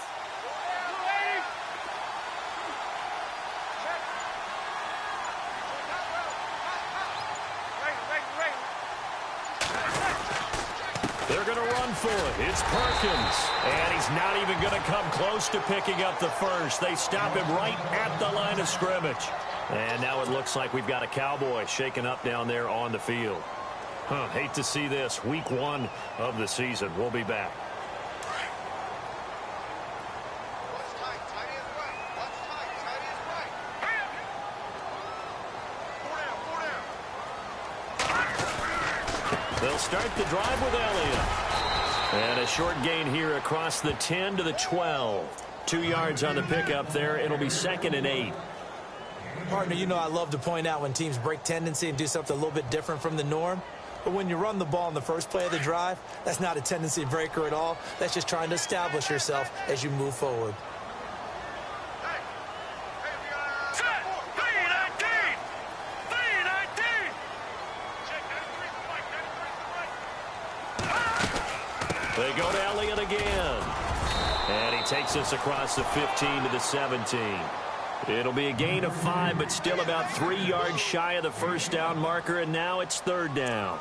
They're going to run for it. It's Perkins. And he's not even going to come close to picking up the first. They stop him right at the line of scrimmage. And now it looks like we've got a Cowboy shaken up down there on the field. Hate to see this. Week 1 of the season. We'll be back. They'll start the drive with Elliott. And a short gain here across the 10 to the 12. 2 yards on the pickup there. It'll be 2nd and 8. Partner, you know I love to point out when teams break tendency and do something a little bit different from the norm. But when you run the ball in the first play of the drive, that's not a tendency breaker at all. That's just trying to establish yourself as you move forward. They go to Elliott again. And he takes us across the 15 to the 17. It'll be a gain of 5, but still about 3 yards shy of the first down marker, and now it's 3rd down.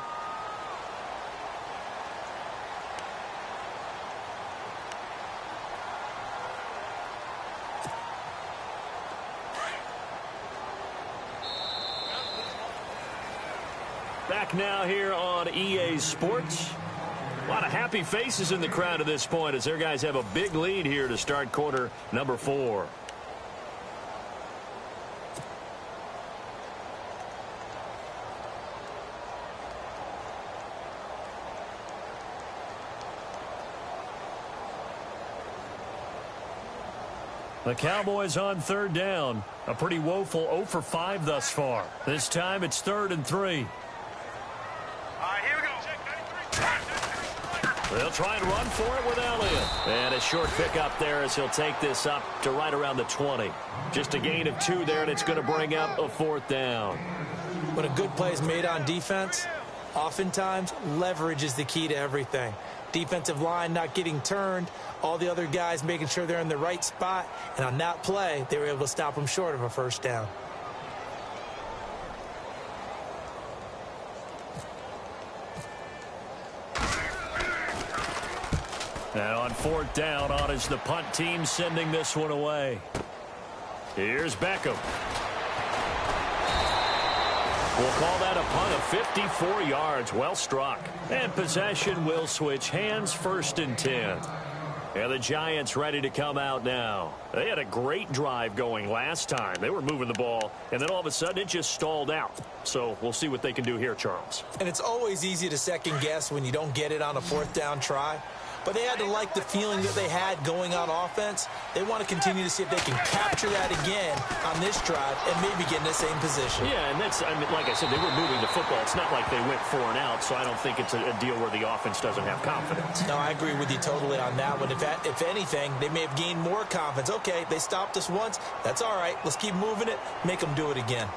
Back now here on EA Sports. A lot of happy faces in the crowd at this point as their guys have a big lead here to start quarter number 4. The Cowboys on third down. A pretty woeful 0 for 5 thus far. This time it's 3rd and 3. They'll try and run for it with Elliott. And a short pickup there as he'll take this up to right around the 20. Just a gain of 2 there, and it's going to bring up a 4th down. When a good play is made on defense, oftentimes leverage is the key to everything. Defensive line not getting turned, all the other guys making sure they're in the right spot, and on that play, they were able to stop them short of a first down. And on 4th down, on is the punt team sending this one away. Here's Beckham. We'll call that a punt of 54 yards. Well struck. And possession will switch hands, 1st and 10. And the Giants ready to come out now. They had a great drive going last time. They were moving the ball, and then all of a sudden it just stalled out. So we'll see what they can do here, Charles. And it's always easy to second guess when you don't get it on a 4th down try. but they had to like the feeling that they had going on offense. They want to continue to see if they can capture that again on this drive and maybe get in the same position. Yeah, and that's, I mean, like I said, they were moving the football. It's not like they went 4 and out, so I don't think it's a deal where the offense doesn't have confidence. No, I agree with you totally on that one. If anything, they may have gained more confidence. Okay, they stopped us once. That's all right. Let's keep moving it. Make them do it again.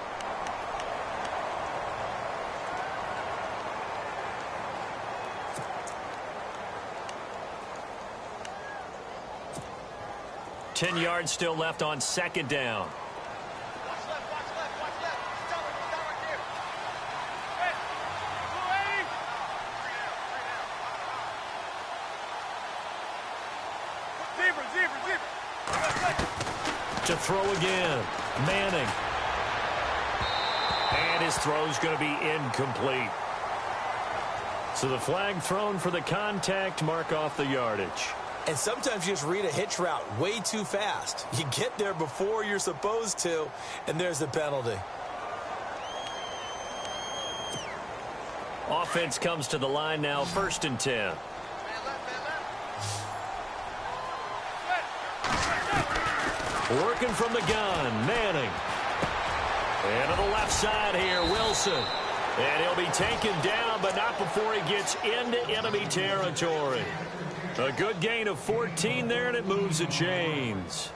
Ten yards still left on second down. Watch left, watch left, watch left. Tell him, stop right there. Hey, 280. Zebra. To throw again. Manning. And his throw's going to be incomplete. So the flag thrown for the contact, mark off the yardage. And sometimes you just read a hitch route way too fast. You get there before you're supposed to, and there's the penalty. Offense comes to the line now, 1st and 10. Working from the gun, Manning. And to the left side here, Wilson. And he'll be taken down, but not before he gets into enemy territory. A good gain of 14 there, and it moves the chains.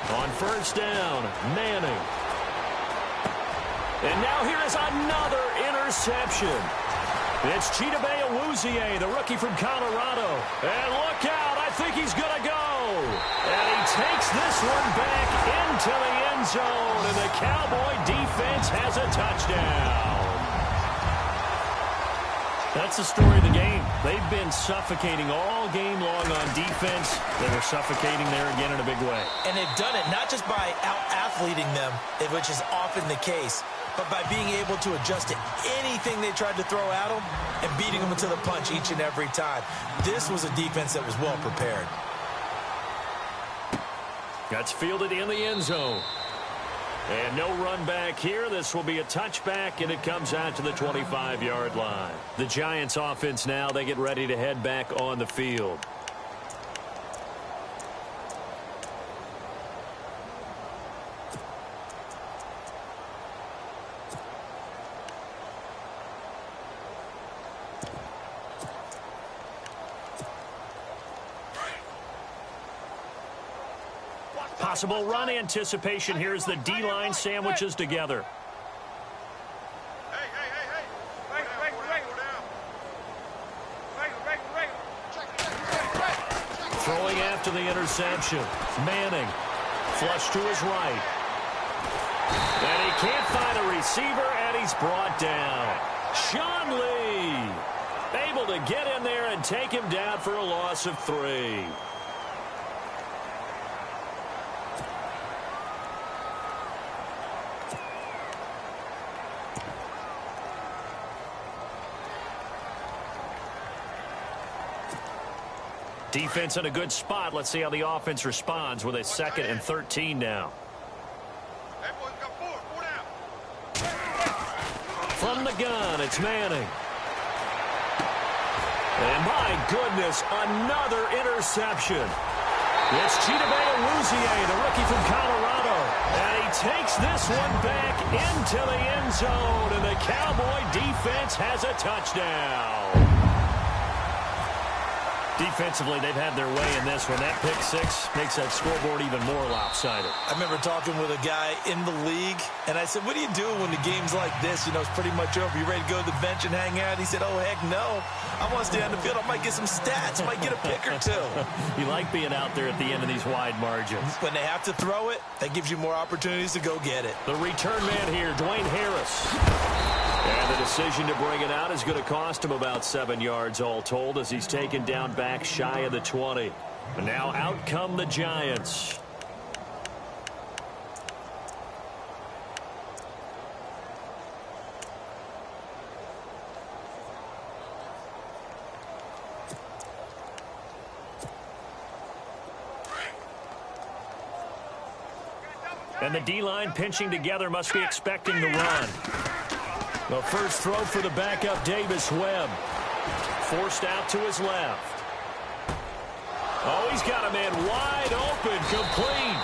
On 1st down, Manning. And now here is another interception. It's Chidobe, the rookie from Colorado. And look out, I think he's going to go. And he takes this one back into the end zone, and the Cowboy defense has a touchdown. That's the story of the game. They've been suffocating all game long on defense. They were suffocating there again in a big way. And they've done it not just by out-athleting them, which is often the case, but by being able to adjust to anything they tried to throw at them and beating them to the punch each and every time. This was a defense that was well prepared. That's fielded in the end zone. And no run back here. This will be a touchback, and it comes out to the 25-yard line. The Giants offense now, they get ready to head back on the field. Possible run anticipation. Here's the D-line sandwiches together. Throwing after the interception. Manning. Flush to his right. And he can't find a receiver, and he's brought down. Sean Lee able to get in there and take him down for a loss of 3. Defense in a good spot. Let's see how the offense responds with a 2nd and 13 now. From the gun, it's Manning. And my goodness, another interception. It's Chidobe, the rookie from Colorado. And he takes this one back into the end zone, and the Cowboy defense has a touchdown. Defensively, they've had their way in this one. That pick 6 makes that scoreboard even more lopsided. I remember talking with a guy in the league, and I said, what do you do when the game's like this? You know, it's pretty much over. You ready to go to the bench and hang out? He said, oh, heck no. I want to stay on the field. I might get some stats. I might get a pick or 2. You like being out there at the end of these wide margins. When they have to throw it, that gives you more opportunities to go get it. The return man here, Dwayne Harris. And the decision to bring it out is going to cost him about 7 yards all told as he's taken down back shy of the 20. And now out come the Giants. And the D-line pinching together must be expecting the run. The first throw for the backup, Davis Webb. Forced out to his left. Oh, he's got a man wide open, complete.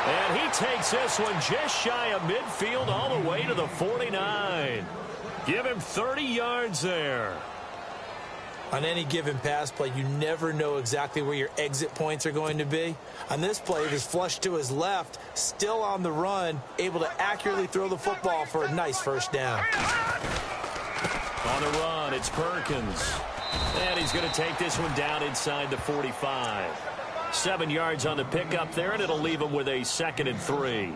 And he takes this one just shy of midfield all the way to the 49. Give him 30 yards there. On any given pass play, you never know exactly where your exit points are going to be. On this play, it was flushed to his left, still on the run, able to accurately throw the football for a nice first down. On the run, it's Perkins. And he's going to take this one down inside the 45. 7 yards on the pickup there, and it'll leave him with a 2nd and 3.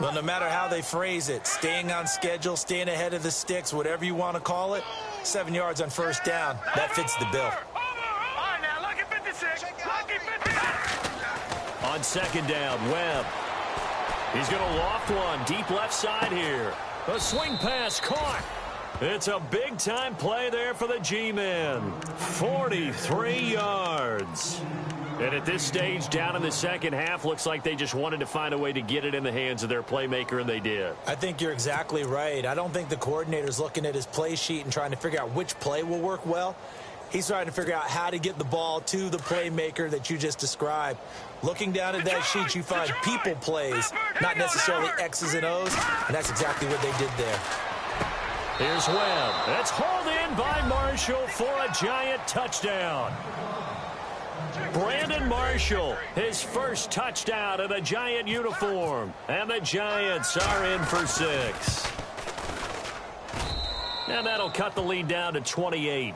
Well, no matter how they phrase it, staying on schedule, staying ahead of the sticks, whatever you want to call it, 7 yards on first down, that fits the bill. On 2nd down, Webb. He's going to loft one deep left side here. A swing pass caught. It's a big-time play there for the G-men. 43 yards. And at this stage, down in the second half, looks like they just wanted to find a way to get it in the hands of their playmaker, and they did. I think you're exactly right. I don't think the coordinator's looking at his play sheet and trying to figure out which play will work well. He's trying to figure out how to get the ball to the playmaker that you just described. Looking down at that sheet, you find people plays, not necessarily X's and O's, and that's exactly what they did there. Here's Webb. That's hauled in by Marshall for a giant touchdown. Brandon Marshall, his first touchdown in a Giant uniform. And the Giants are in for 6. And that'll cut the lead down to 28.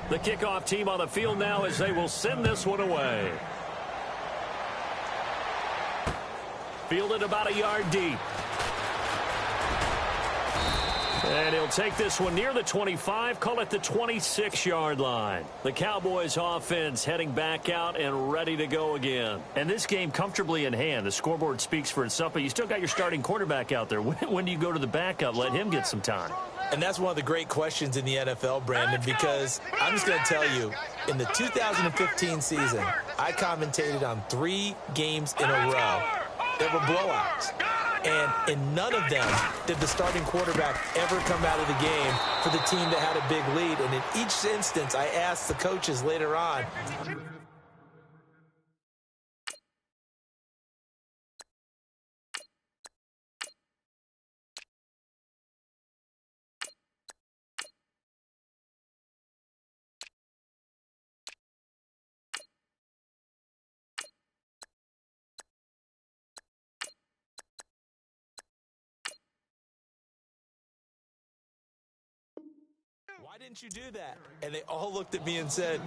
The kickoff team on the field now as they will send this one away. Fielded about a yard deep. And he'll take this one near the 25, call it the 26-yard line. The Cowboys offense heading back out and ready to go again. And this game comfortably in hand. The scoreboard speaks for itself, but you still got your starting quarterback out there. When do you go to the backup? Let him get some time. And that's one of the great questions in the NFL, Brandon, because I'm just going to tell you, in the 2015 season, I commentated on 3 games in a row that were blowouts. And in none of them did the starting quarterback ever come out of the game for the team that had a big lead. And in each instance, I asked the coaches later on, why didn't you do that? And they all looked at me and said,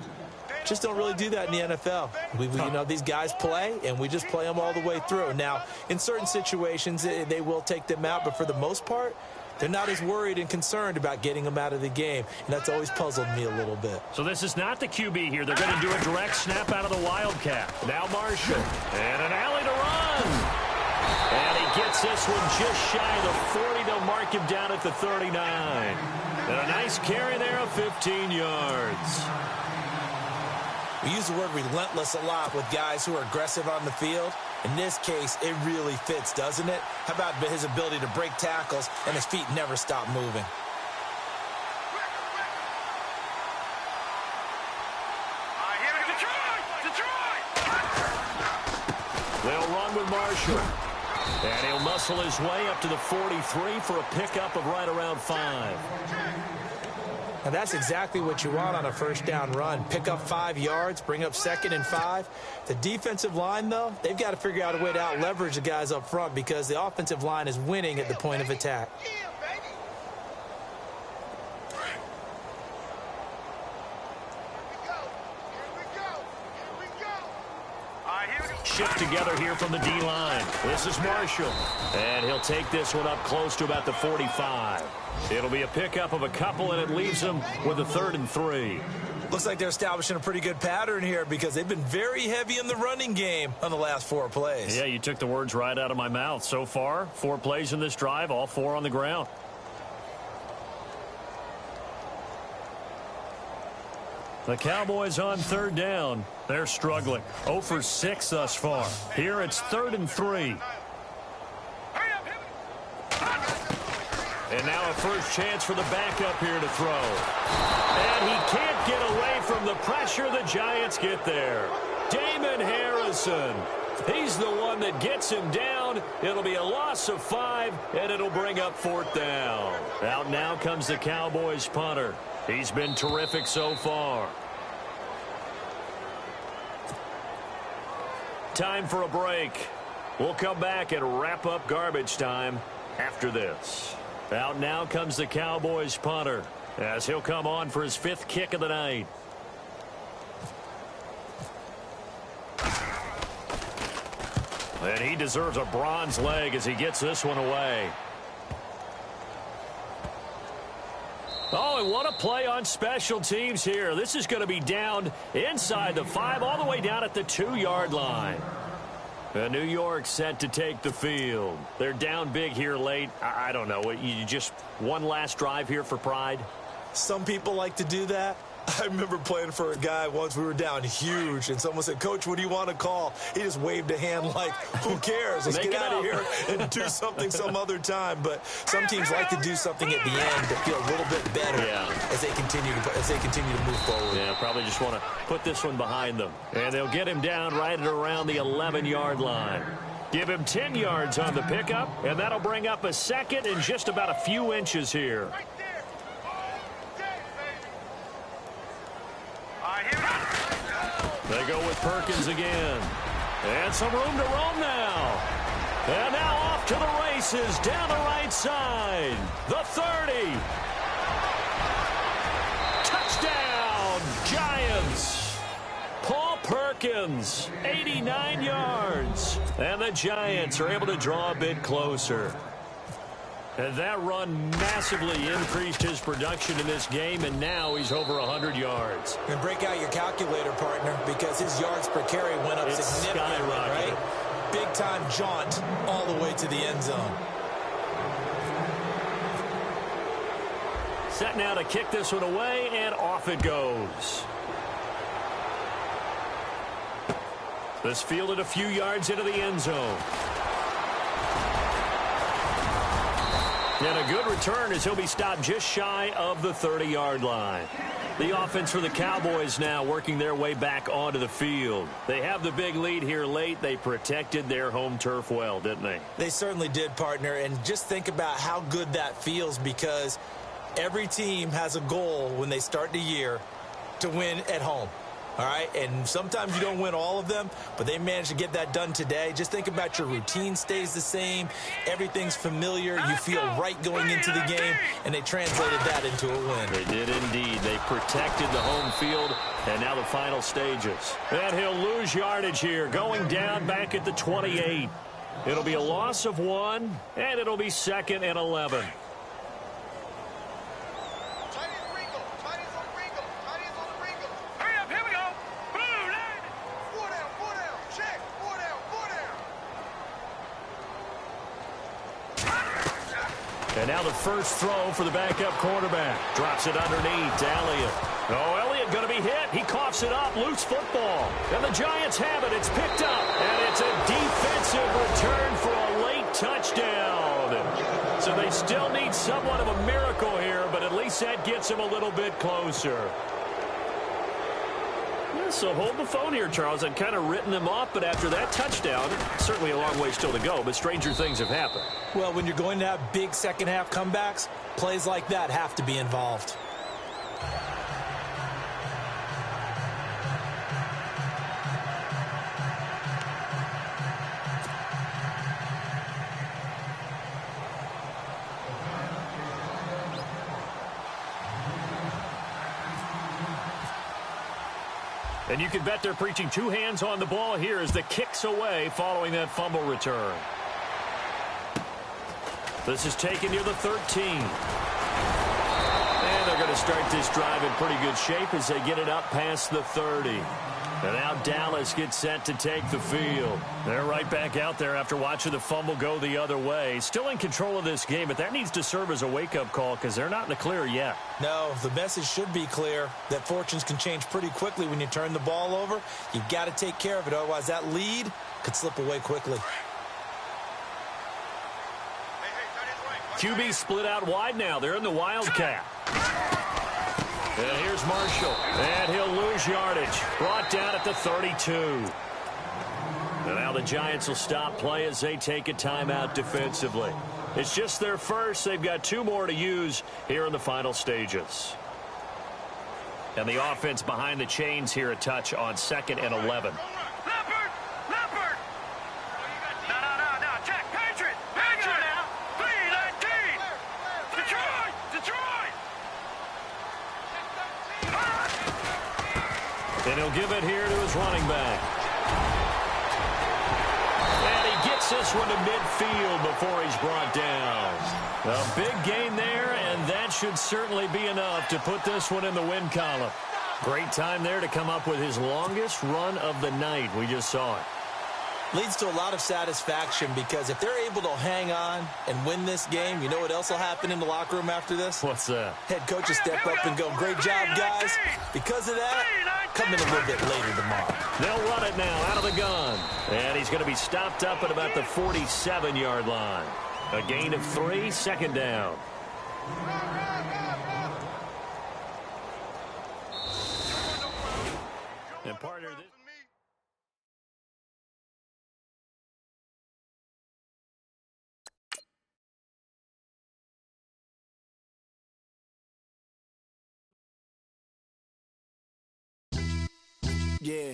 just don't really do that in the NFL. These guys play, and we just play them all the way through. Now, in certain situations, they will take them out, but for the most part, they're not as worried and concerned about getting them out of the game, and that's always puzzled me a little bit. So this is not the QB here. They're going to do a direct snap out of the Wildcat. Now Marshall, and an alley to run. And he gets this one just shy of the 40. They'll mark him down at the 39. And a nice carry there of 15 yards. We use the word relentless a lot with guys who are aggressive on the field. In this case, it really fits, doesn't it? How about his ability to break tackles and his feet never stop moving? They'll run with Marshall. And he'll muscle his way up to the 43 for a pickup of right around 5. And that's exactly what you want on a first down run. Pick up 5 yards, bring up 2nd and 5. The defensive line, though, they've got to figure out a way to out-leverage the guys up front because the offensive line is winning at the point of attack. Shift together here from the D-line. This is Marshall. And he'll take this one up close to about the 45. It'll be a pickup of a couple, and it leaves him with a 3rd and 3. Looks like they're establishing a pretty good pattern here because they've been very heavy in the running game on the last 4 plays. Yeah, you took the words right out of my mouth. So far, 4 plays in this drive, all 4 on the ground. The Cowboys on third down. They're struggling. 0 for 6 thus far. Here it's 3rd and 3. And now a first chance for the backup here to throw. And he can't get away from the pressure. The Giants get there. Damon Harrison. He's the one that gets him down. It'll be a loss of 5, and it'll bring up 4th down. Out now comes the Cowboys punter. He's been terrific so far. Time for a break. We'll come back and wrap up garbage time after this. Out now comes the Cowboys punter as he'll come on for his 5th kick of the night. And he deserves a bronze leg as he gets this one away. Oh, and what a play on special teams here. This is going to be down inside the 5, all the way down at the 2-yard line. New York set to take the field. They're down big here late. I don't know. You just one last drive here for pride? Some people like to do that. I remember playing for a guy once. We were down huge, and someone said, "Coach, what do you want to call?" He just waved a hand like, who cares? Let's get out of here and do something some other time. But some teams like to do something at the end to feel a little bit better as they continue to move forward. Yeah, probably just want to put this one behind them. And they'll get him down right at around the 11-yard line. Give him 10 yards on the pickup, and that'll bring up a 2nd and just about a few inches here. They go with Perkins again. And some room to roam now. And now off to the races down the right side. The 30. Touchdown, Giants. Paul Perkins, 89 yards. And the Giants are able to draw a bit closer. And that run massively increased his production in this game, and now he's over 100 yards. And break out your calculator, partner, because his yards per carry went up significantly, right? Big-time jaunt all the way to the end zone. Set now to kick this one away, and off it goes. This fielded a few yards into the end zone. And a good return as he'll be stopped just shy of the 30-yard line. The offense for the Cowboys now working their way back onto the field. They have the big lead here late. They protected their home turf well, didn't they? They certainly did, partner. And just think about how good that feels, because every team has a goal when they start the year to win at home. All right, and sometimes you don't win all of them, but they managed to get that done today. Just think about your routine stays the same. Everything's familiar. You feel right going into the game, and they translated that into a win. They did indeed. They protected the home field, and now the final stages. And he'll lose yardage here, going down back at the 28. It'll be a loss of 1, and it'll be 2nd and 11. And now the first throw for the backup quarterback. Drops it underneath to Elliott. Oh, Elliott going to be hit. He coughs it up. Loose football. And the Giants have it. It's picked up. And it's a defensive return for a late touchdown. So they still need somewhat of a miracle here, but at least that gets them a little bit closer. Yeah, so hold the phone here, Charles. I'd kind of written them off, but after that touchdown, certainly a long way still to go, but stranger things have happened. Well, when you're going to have big second-half comebacks, plays like that have to be involved. And you can bet they're preaching 2 hands on the ball here as the kick's away following that fumble return. This is taken near the 13. And they're going to start this drive in pretty good shape as they get it up past the 30. And now Dallas gets set to take the field. They're right back out there after watching the fumble go the other way. Still in control of this game, but that needs to serve as a wake-up call because they're not in the clear yet. No, the message should be clear that fortunes can change pretty quickly when you turn the ball over. You've got to take care of it, otherwise that lead could slip away quickly. QB split out wide now. They're in the Wildcat. And here's Marshall. And he'll lose yardage. Brought down at the 32. And now the Giants will stop play as they take a timeout defensively. It's just their first. They've got 2 more to use here in the final stages. And the offense behind the chains here a touch on 2nd and 11. And he'll give it here to his running back. And he gets this one to midfield before he's brought down. A big gain there, and that should certainly be enough to put this one in the win column. Great time there to come up with his longest run of the night. We just saw it. Leads to a lot of satisfaction because if they're able to hang on and win this game, you know what else will happen in the locker room after this? What's that? Head coaches step up and go, great job, guys. Because of that, come in a little bit later tomorrow. They'll run it now out of the gun. And he's going to be stopped up at about the 47-yard line. A gain of 3, 2nd down. And partner, this Yeah.